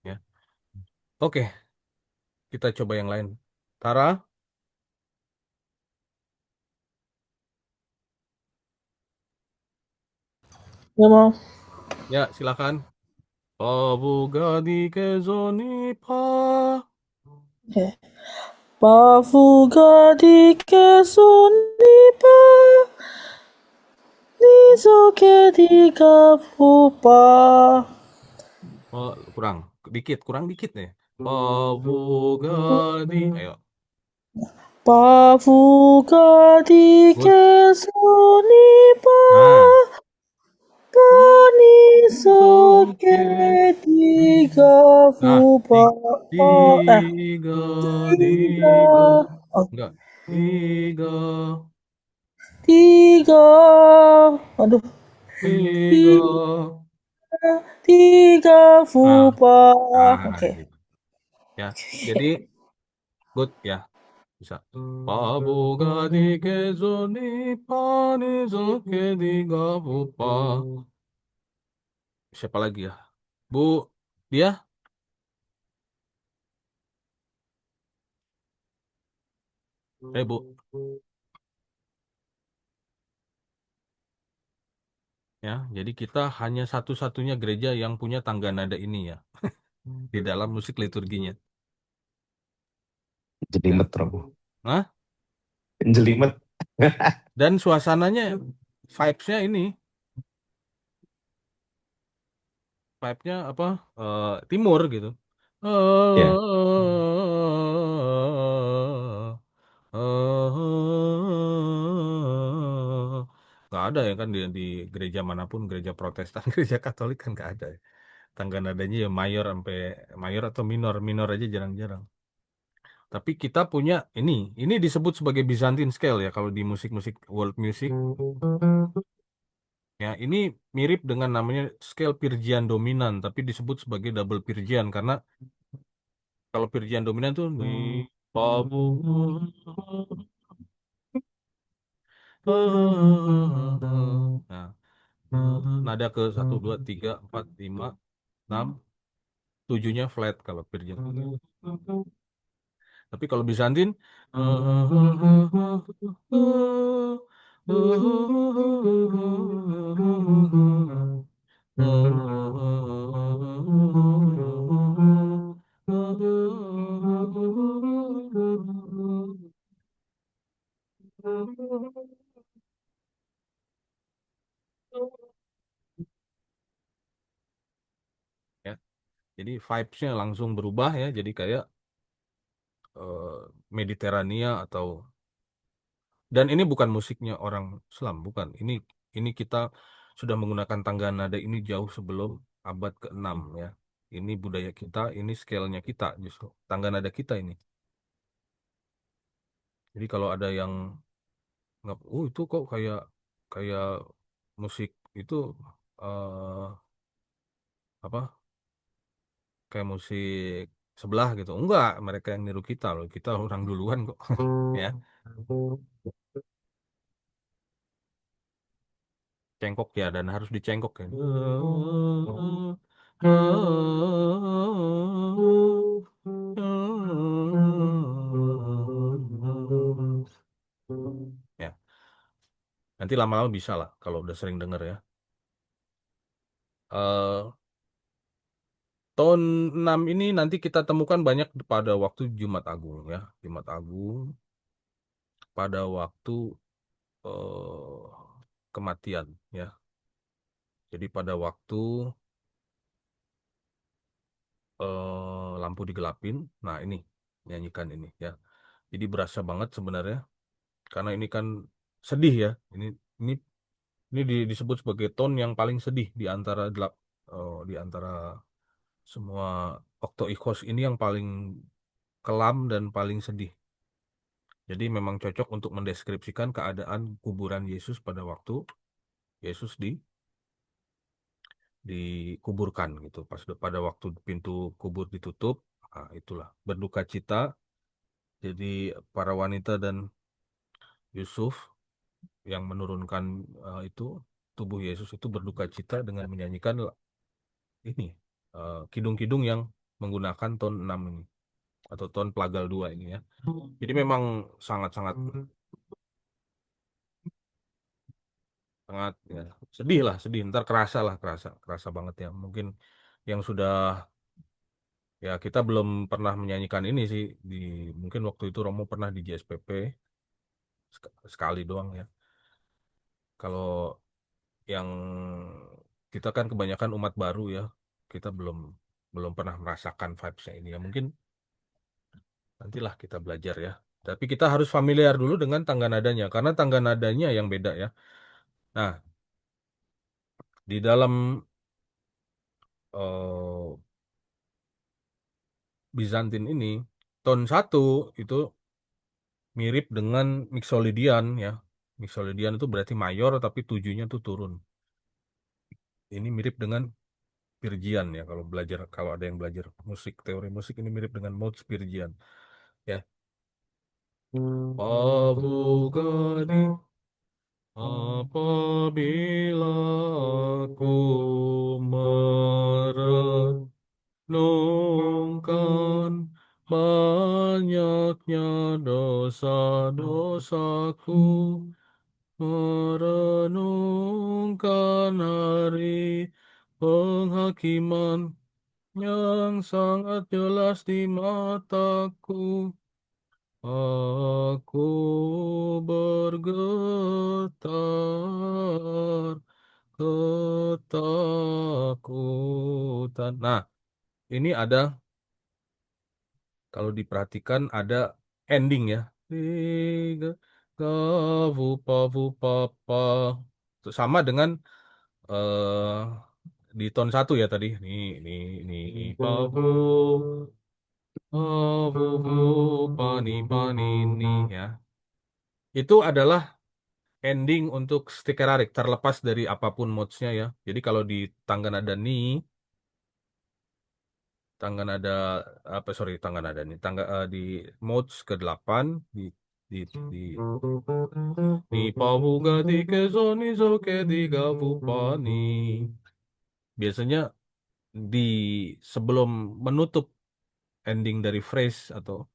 S2: ya. Oke, kita coba yang lain. Tara,
S8: Ya mau.
S2: ya silakan. Pavugadi kezonipa.
S8: Oke. Pavugadi kesunipa nizoke digavupa.
S2: Oh, kurang dikit nih. Pavugadi. Ayo.
S8: 바보가
S2: Good.
S8: 되겠소니
S2: Nah.
S8: 바보니
S2: Soke.
S8: 속에 네가
S2: Nah,
S8: 부바
S2: tiga,
S8: 네가
S2: enggak, tiga,
S8: 네가 aduh
S2: tiga.
S8: 네가
S2: Nah,
S8: 부바 oke
S2: gitu. Ya, jadi good ya, bisa. Pabuga di kezoni pani zoke di gabupa. Siapa lagi ya? Bu, dia? Bu. Ya, jadi kita hanya satu-satunya gereja yang punya tangga nada ini ya di dalam musik liturginya.
S6: Jelimet, Romo.
S2: Hah?
S6: Jelimet.
S2: Dan suasananya, vibes-nya ini, vibe-nya apa? Timur gitu.
S6: Ya.
S2: Nggak ada ya kan di gereja manapun, gereja Protestan, gereja Katolik kan nggak ada ya. Tangga nadanya ya mayor sampai mayor atau minor, minor aja jarang-jarang. Tapi kita punya ini disebut sebagai Byzantine scale ya kalau di musik-musik world music. Ya, ini mirip dengan namanya scale Phrygian dominan, tapi disebut sebagai double Phrygian karena kalau Phrygian dominan tuh di Pabu. Nah, nada ke 1, 2, 3, 4, 5, 6, 7-nya flat kalau Phrygian. Tapi kalau Bizantin ya. Jadi vibes-nya langsung berubah ya, jadi kayak Mediterania atau dan ini bukan musiknya orang Islam, bukan. Ini kita sudah menggunakan tangga nada ini jauh sebelum abad ke-6 ya. Ini budaya kita, ini scale-nya kita justru. Tangga nada kita ini. Jadi kalau ada yang nggak, itu kok kayak kayak musik itu eh apa? Kayak musik sebelah gitu. Enggak, mereka yang niru kita loh. Kita orang duluan kok. Ya, cengkok ya dan harus dicengkok ya. Ya, nanti lama-lama bisa lah kalau udah sering denger ya. eh Tahun 6 ini nanti kita temukan banyak pada waktu Jumat Agung ya. Jumat Agung pada waktu eh, kematian ya. Jadi pada waktu lampu digelapin, nah ini nyanyikan ini ya. Jadi berasa banget sebenarnya karena ini kan sedih ya. Ini ini disebut sebagai tone yang paling sedih di antara di antara semua Okto Ikhos ini yang paling kelam dan paling sedih. Jadi memang cocok untuk mendeskripsikan keadaan kuburan Yesus pada waktu Yesus dikuburkan gitu. Pada waktu pintu kubur ditutup, nah, itulah berduka cita. Jadi para wanita dan Yusuf yang menurunkan itu tubuh Yesus itu berduka cita dengan menyanyikan ini kidung-kidung yang menggunakan ton 6 ini atau ton Plagal 2 ini ya. Jadi memang sangat-sangat sangat ya, sedih lah, sedih. Ntar kerasa lah, kerasa banget ya. Mungkin yang sudah ya kita belum pernah menyanyikan ini sih di mungkin waktu itu Romo pernah di JSPP sekali doang ya. Kalau yang kita kan kebanyakan umat baru ya, kita belum belum pernah merasakan vibes-nya ini ya. Mungkin nantilah kita belajar ya. Tapi kita harus familiar dulu dengan tangga nadanya karena tangga nadanya yang beda ya. Nah, di dalam eh, Bizantin ini ton 1 itu mirip dengan Mixolydian ya. Mixolydian itu berarti mayor tapi tujuhnya tuh turun. Ini mirip dengan Phrygian ya kalau ada yang belajar musik teori musik ini mirip dengan modes Phrygian ya. Pramugari apabila aku merenungkan banyaknya dosa-dosaku, merenungkan hari penghakiman yang sangat jelas di mataku. Aku bergetar ketakutan. Nah, ini ada, kalau diperhatikan ada ending ya. Tiga, gavu, pavu, papa. Itu sama dengan eh di ton 1 ya tadi. Nih, pavu, pavu, pani, pani, ni ya. Itu adalah ending untuk stiker arik terlepas dari apapun modes-nya ya. Jadi kalau di tangga nada ni, tangga nada apa sorry tangga nada ni, di modes ke-8 di ni pavuga di ke soni so ke di gavupa ni. Biasanya di sebelum menutup ending dari phrase atau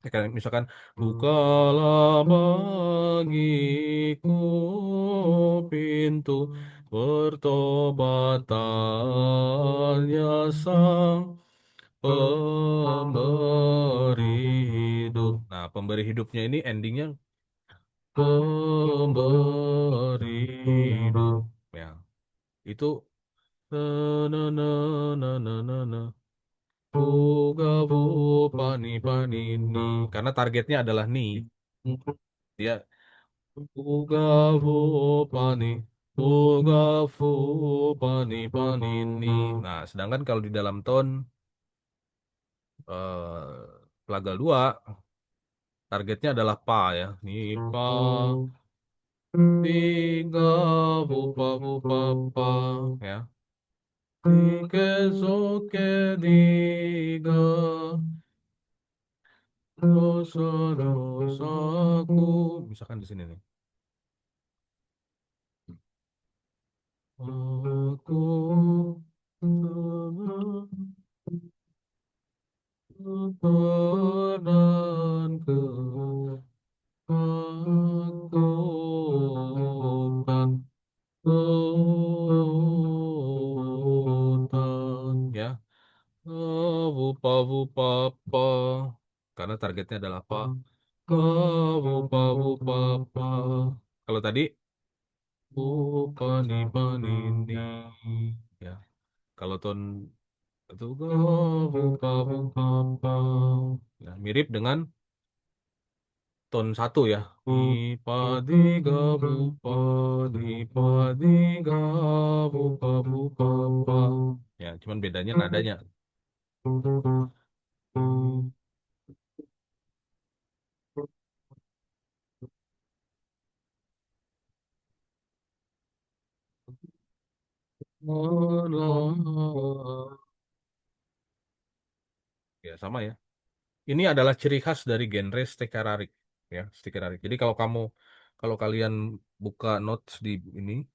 S2: kayak misalkan bukalah bagiku pintu pertobatannya sang pemberi hidup. Nah, pemberi hidupnya ini endingnya pemberi hidup. Ya, itu na na na na na na na. Buga bu pani pani ni karena targetnya adalah ni dia buga bu pani buga fu pani pani ni. Nah, sedangkan kalau di dalam tone Plagal 2 targetnya adalah pa ya. Ni pa tiga bu pa pa ya. Tiga soke tiga dosa-dosaku. Misalkan di sini nih. Aku dan ketakutan hutan ya. Wupa wupa pa karena targetnya adalah apa? Wupa wupa pa. Kalau tadi wupa ni pani ni ya. Kalau ton itu wupa wupa pa ya, mirip dengan ton 1 ya. Di padi gabu padi padi gabu gabu pa. Ya, cuman bedanya nadanya. Ya, sama ya. Ini adalah ciri khas dari genre Stekararik ya, Stekararik. Jadi kalau kalian buka notes di ini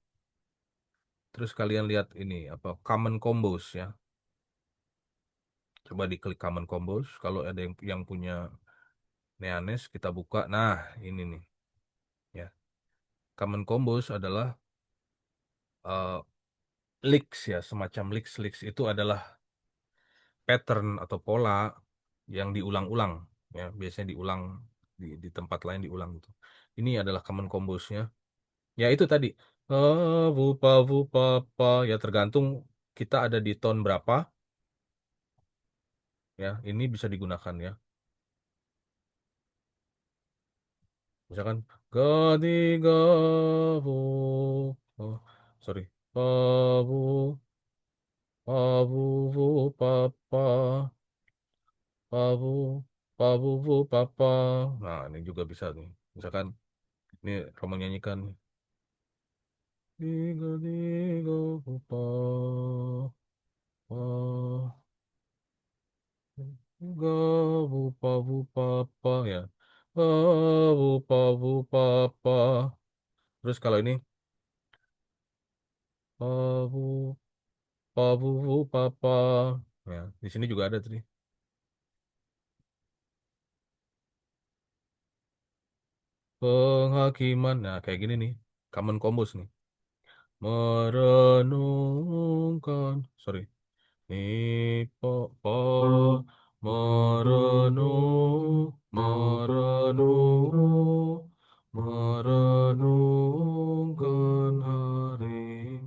S2: terus kalian lihat ini apa common combos ya. Coba diklik common combos kalau ada yang punya Neanes kita buka. Nah, ini nih ya. Common combos adalah uh, licks ya, semacam licks. Licks itu adalah pattern atau pola yang diulang-ulang ya, biasanya diulang di tempat lain diulang gitu. Ini adalah common combosnya. Ya itu tadi vupa vupa pa ya tergantung kita ada di tone berapa ya, ini bisa digunakan ya. Misalkan gadi gabu, oh, sorry, pabu, pabu, bu, papa, pabu, pabu, bu, papa. Nah, ini juga bisa nih. Misalkan ini Romo nyanyikan. Diga, diga, bu, pa, pa, gabu, pabu, papa ya. Pabu, pabu, papa. Terus kalau ini pabu, pabu, papa. Ya, di sini juga ada tadi. Penghakiman. Nah, kayak gini nih. Common Combos nih. Merenungkan. Sorry. Po, po, merenung, merenungkan hari.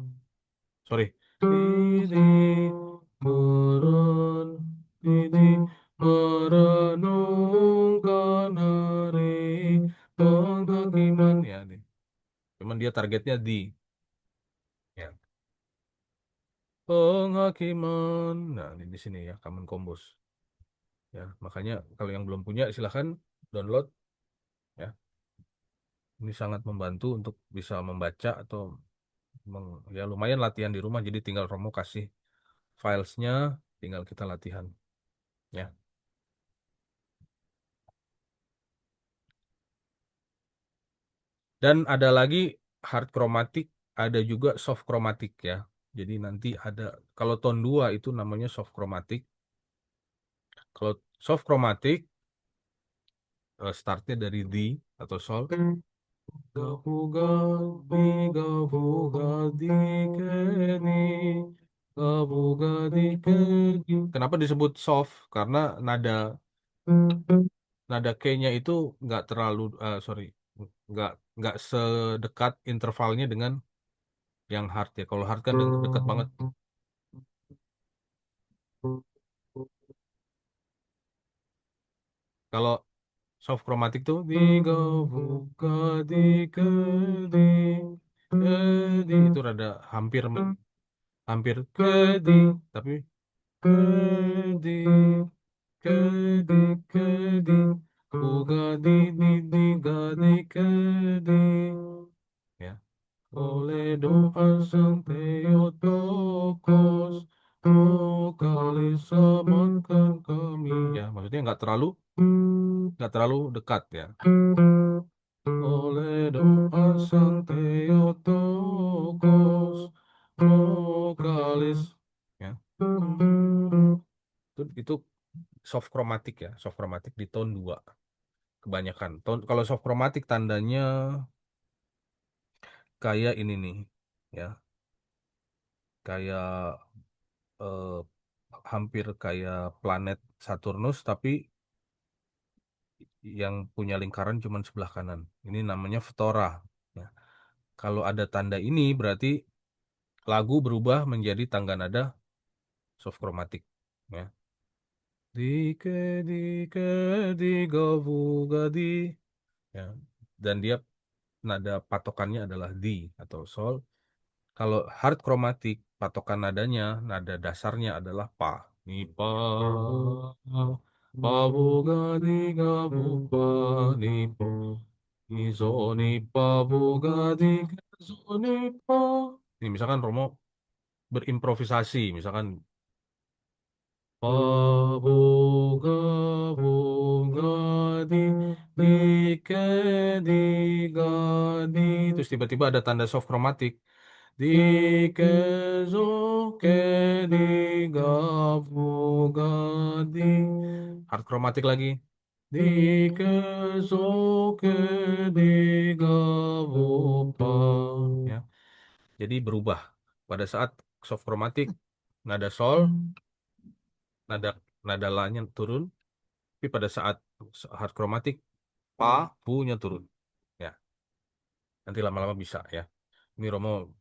S2: Sorry. Ini meren, ini merenungkan hari penghakiman ya nih. Cuman dia targetnya di ya. Penghakiman. Nah, ini di sini ya, Common Combos. Ya, makanya kalau yang belum punya silahkan download ya. Ini sangat membantu untuk bisa membaca atau ya lumayan latihan di rumah. Jadi tinggal Romo kasih filesnya, tinggal kita latihan ya. Dan ada lagi hard chromatic, ada juga soft chromatic ya. Jadi nanti ada kalau tone 2 itu namanya soft chromatic. Kalau soft chromatic startnya dari D atau Sol. Gabu gadi gabu gadi keni gabu gadi keni. Kenapa disebut soft? Karena nada nada K-nya itu nggak terlalu sorry nggak nggak sedekat intervalnya dengan yang hard ya. Kalau hard kan dekat banget. Kalau soft chromatic tuh di gabu gadi keni keni itu rada hampir hampir kedi tapi kedi kedi kedi gadi di gadi kedi ya oleh doa sang Theotokos kali selamatkan kami ya maksudnya nggak terlalu dekat ya oleh doa sang Theotokos vokalis ya itu soft chromatic ya soft chromatic di tone 2 kebanyakan tone kalau soft chromatic tandanya kayak ini nih ya kayak eh, hampir kayak planet Saturnus tapi yang punya lingkaran cuma sebelah kanan ini namanya Ftora ya. Kalau ada tanda ini berarti lagu berubah menjadi tangga nada soft chromatic ya dike dike di gabu gadi ya dan dia nada patokannya adalah di atau sol. Kalau hard chromatic patokan nadanya nada dasarnya adalah pa ni pa pa bu gadi gabu pa ni pa ni so ni pa bu gadi so ni pa ini misalkan Romo berimprovisasi misalkan bunga bunga di ke di ga di terus tiba-tiba ada tanda soft chromatic di ke zo ke di ga bu ga di hard chromatic lagi di ke zo ke di ga bu pa ya jadi berubah pada saat soft chromatic nada sol nada nada la-nya turun, tapi pada saat hard chromatic pa bu-nya turun. Ya, nanti lama-lama bisa ya. Ini Romo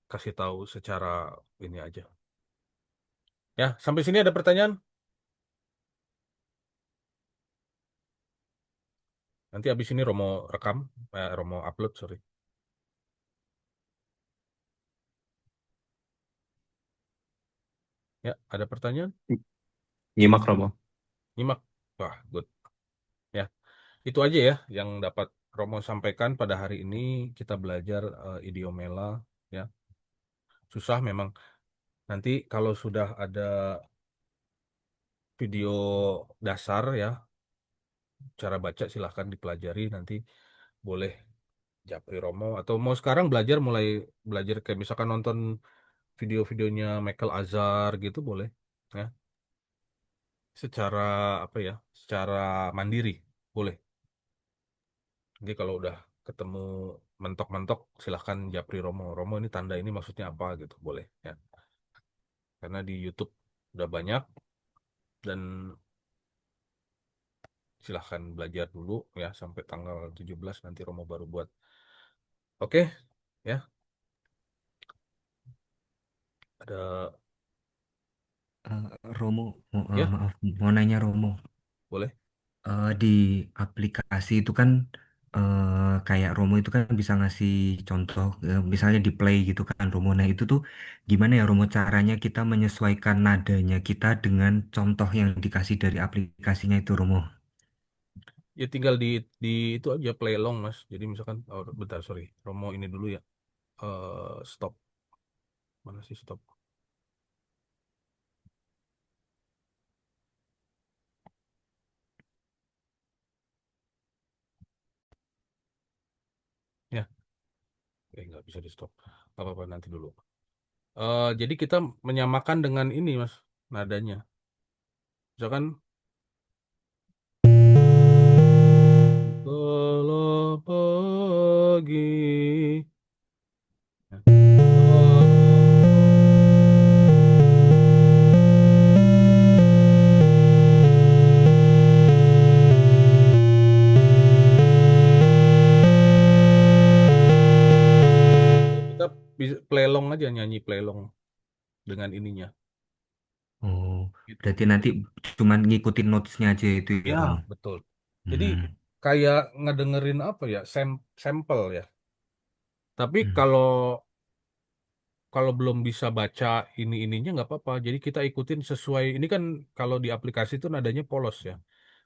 S2: kasih tahu secara ini aja. Ya, sampai sini ada pertanyaan? Nanti habis ini Romo rekam, Romo upload, sorry. Ya, ada pertanyaan?
S6: Nyimak Romo.
S2: Nyimak. Wah, good. Ya, itu aja ya yang dapat Romo sampaikan pada hari ini. Kita belajar idiomela, ya. Susah memang. Nanti kalau sudah ada video dasar ya, cara baca silahkan dipelajari. Nanti boleh Japri Romo atau mau sekarang belajar mulai belajar kayak misalkan nonton video-videonya Michael Azar gitu boleh ya. Secara apa ya? Secara mandiri boleh. Jadi kalau udah ketemu mentok-mentok silahkan Japri Romo. Romo ini tanda ini maksudnya apa gitu boleh ya. Karena di YouTube udah banyak dan silahkan belajar dulu ya sampai tanggal 17 nanti Romo baru buat. Oke ya. Ada
S7: Eh, Romo,
S2: ya
S7: maaf, mau nanya Romo.
S2: boleh.
S7: Di aplikasi itu kan kayak Romo itu kan bisa ngasih contoh, misalnya di play gitu kan Romo. Nah itu tuh gimana ya Romo caranya kita menyesuaikan nadanya kita dengan contoh yang dikasih dari aplikasinya itu Romo.
S2: Ya tinggal di itu aja play along Mas. Jadi misalkan oh, bentar sorry. Romo ini dulu ya. Stop. Mana sih stop? Ya, nggak bisa di stop. Apa-apa nanti dulu. Jadi kita menyamakan dengan ini Mas nadanya. Misalkan telah pagi. Ya. Kita bisa play along aja nyanyi play along dengan ininya.
S7: Oh,
S2: Gitu.
S7: berarti nanti cuman ngikutin notesnya aja itu ya
S2: Ya,
S7: Romo.
S2: betul. Jadi
S7: Hmm.
S2: kayak ngedengerin apa ya, sampel ya. Tapi
S7: Hmm.
S2: kalau kalau belum bisa baca ininya nggak apa-apa. Jadi kita ikutin sesuai. Ini kan kalau di aplikasi itu nadanya polos ya,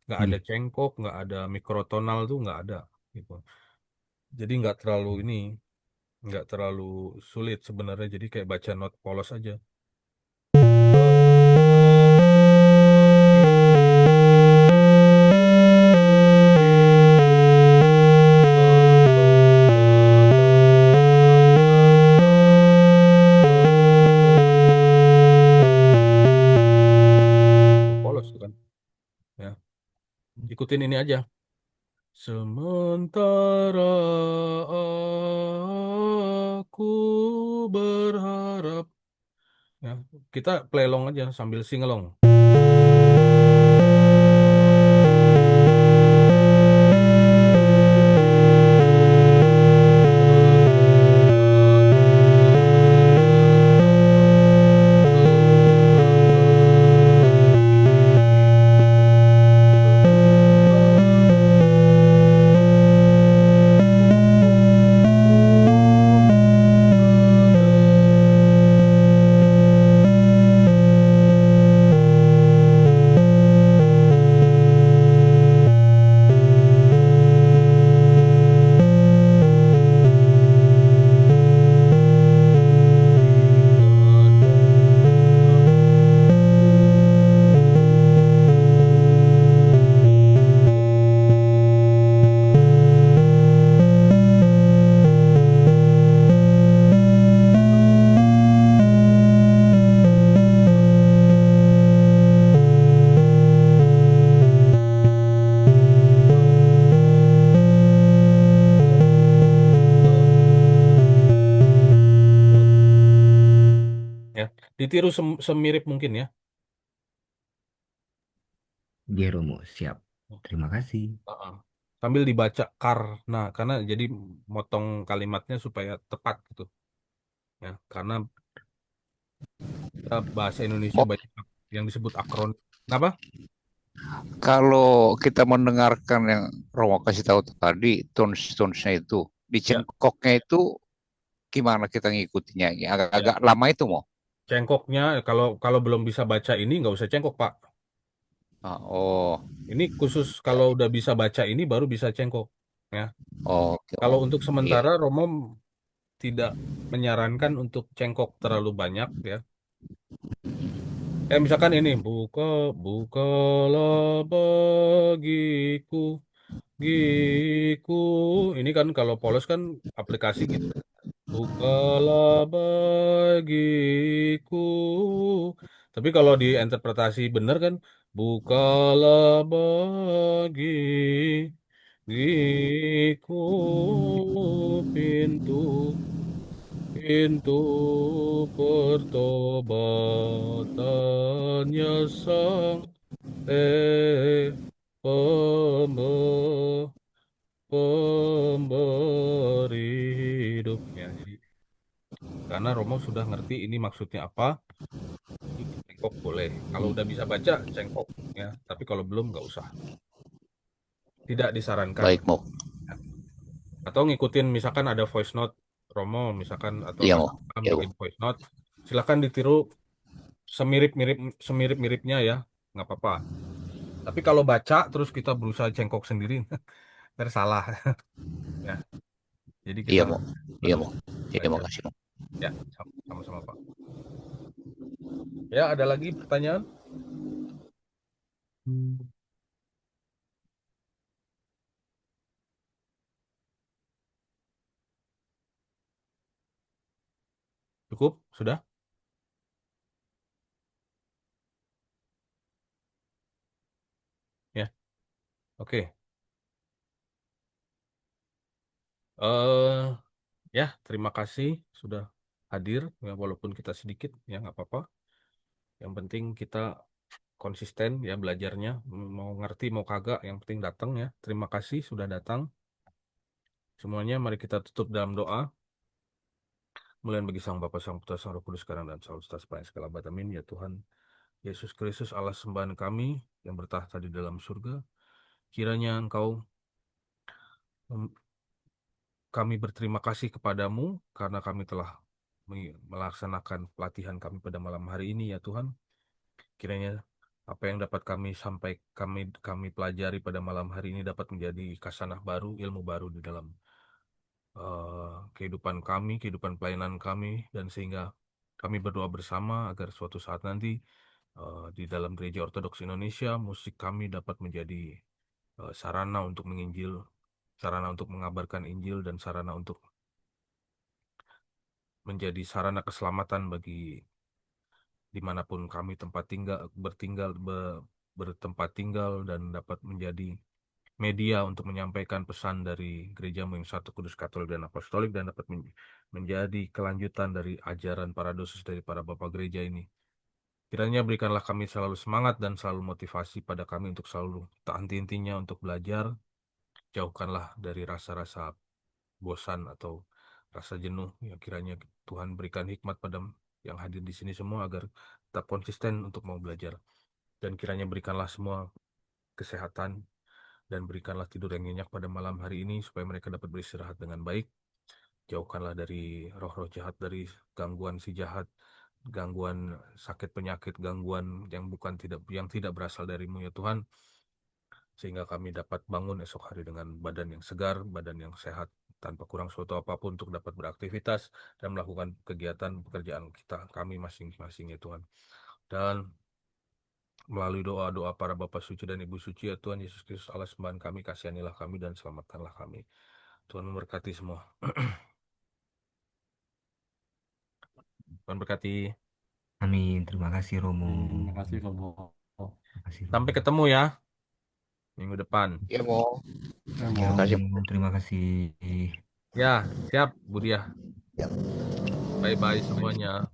S2: nggak ada
S7: Iya.
S2: cengkok, nggak ada mikrotonal tuh nggak ada gitu. Jadi nggak terlalu ini, nggak terlalu sulit sebenarnya. Jadi kayak baca not polos aja. Polos tuh kan, ya. Ikutin ini aja. Sementara aku berharap, ya, kita play along aja sambil sing along. Ya, ditiru semirip mungkin ya.
S7: Iya Romo, siap. Terima kasih.
S2: Heeh. Sambil dibaca karena jadi motong kalimatnya supaya tepat gitu. Ya, karena bahasa Indonesia
S6: Oh,
S2: banyak yang disebut akron. Kenapa?
S9: Kalau kita mendengarkan yang Romo kasih tahu tadi, tones-tonesnya itu, di
S2: Ya,
S9: cengkoknya itu gimana kita ngikutinya? Ini
S2: ya.
S9: agak-agak lama itu mau.
S2: Cengkoknya kalau kalau belum bisa baca ini nggak usah cengkok, Pak.
S9: Oh,
S2: Ini khusus kalau udah bisa baca ini baru bisa cengkok. Ya.
S9: oke.
S2: Kalau untuk
S9: Iya,
S2: sementara Romo tidak menyarankan untuk cengkok terlalu banyak ya. Misalkan ini bukalah bagiku giku. Ini kan kalau polos kan aplikasi gitu. Bukalah bagiku. Tapi kalau diinterpretasi benar kan bukalah bagiku pintu pintu pertobatannya sang pembe- pemberi hidup ya. Jadi karena Romo sudah ngerti ini maksudnya apa, ini cengkok boleh. Kalau udah bisa baca cengkok ya, tapi kalau belum nggak usah. Tidak disarankan.
S9: baik mau.
S2: Ya. Atau ngikutin misalkan ada voice note Romo misalkan atau
S9: Iya
S2: Mas
S9: mau.
S2: Ilham
S9: Iya mau.
S2: bikin voice note, silakan ditiru semirip-miripnya ya, nggak apa-apa. Tapi kalau baca terus kita berusaha cengkok sendiri, ntar salah ya. Jadi kita
S9: Iya mau. Iya
S2: harus
S9: mau. Iya mau
S2: belajar.
S9: kasih mau.
S2: Ya, sama-sama Pak. Ya, ada lagi pertanyaan? Cukup? Sudah? Ya, oke. eh ya, terima kasih sudah hadir. Ya, walaupun kita sedikit, ya nggak apa-apa. Yang penting kita konsisten ya belajarnya. Mau ngerti, mau kagak, yang penting datang ya. Terima kasih sudah datang. Semuanya, mari kita tutup dalam doa. Mulian bagi Sang Bapa, Sang Putra, Sang Roh Kudus, sekarang dan selalu sepanjang segala abad. Amin. Ya Tuhan, Yesus Kristus, Allah sembahan kami yang bertahta di dalam surga. Kiranya Engkau kami berterima kasih kepadamu karena kami telah melaksanakan pelatihan kami pada malam hari ini ya Tuhan. Kiranya apa yang dapat kami pelajari pada malam hari ini dapat menjadi kasanah baru, ilmu baru di dalam kehidupan kami, kehidupan pelayanan kami, dan sehingga kami berdoa bersama agar suatu saat nanti di dalam Gereja Ortodoks Indonesia musik kami dapat menjadi sarana untuk menginjil, sarana untuk mengabarkan Injil, dan sarana untuk menjadi sarana keselamatan bagi dimanapun kami bertempat tinggal dan dapat menjadi media untuk menyampaikan pesan dari gerejamu yang satu kudus katolik dan apostolik dan dapat menjadi kelanjutan dari ajaran para dosis dari para bapak gereja ini. Kiranya berikanlah kami selalu semangat dan selalu motivasi pada kami untuk selalu tak henti-hentinya untuk belajar. Jauhkanlah dari rasa-rasa bosan atau rasa jenuh. Ya, kiranya Tuhan berikan hikmat pada yang hadir di sini semua agar tetap konsisten untuk mau belajar. Dan kiranya berikanlah semua kesehatan dan berikanlah tidur yang nyenyak pada malam hari ini supaya mereka dapat beristirahat dengan baik. Jauhkanlah dari roh-roh jahat, dari gangguan si jahat, gangguan sakit penyakit, gangguan yang tidak berasal darimu ya Tuhan, sehingga kami dapat bangun esok hari dengan badan yang segar, badan yang sehat, tanpa kurang suatu apapun untuk dapat beraktivitas dan melakukan kegiatan pekerjaan kami masing-masing ya Tuhan. Dan melalui doa-doa para Bapak Suci dan Ibu Suci ya Tuhan Yesus Kristus Allah sembahan kami, kasihanilah kami dan selamatkanlah kami. Tuhan memberkati semua. Tuhan berkati.
S7: Amin. Terima kasih Romo.
S4: Terima kasih Romo.
S7: Terima kasih Romo.
S2: Sampai ketemu ya minggu depan.
S9: Iya mau.
S4: Ya,
S7: Ya,
S4: mau.
S7: Romo. Terima kasih.
S2: Ya, siap Bu Diah.
S9: Ya.
S2: Bye-bye semuanya.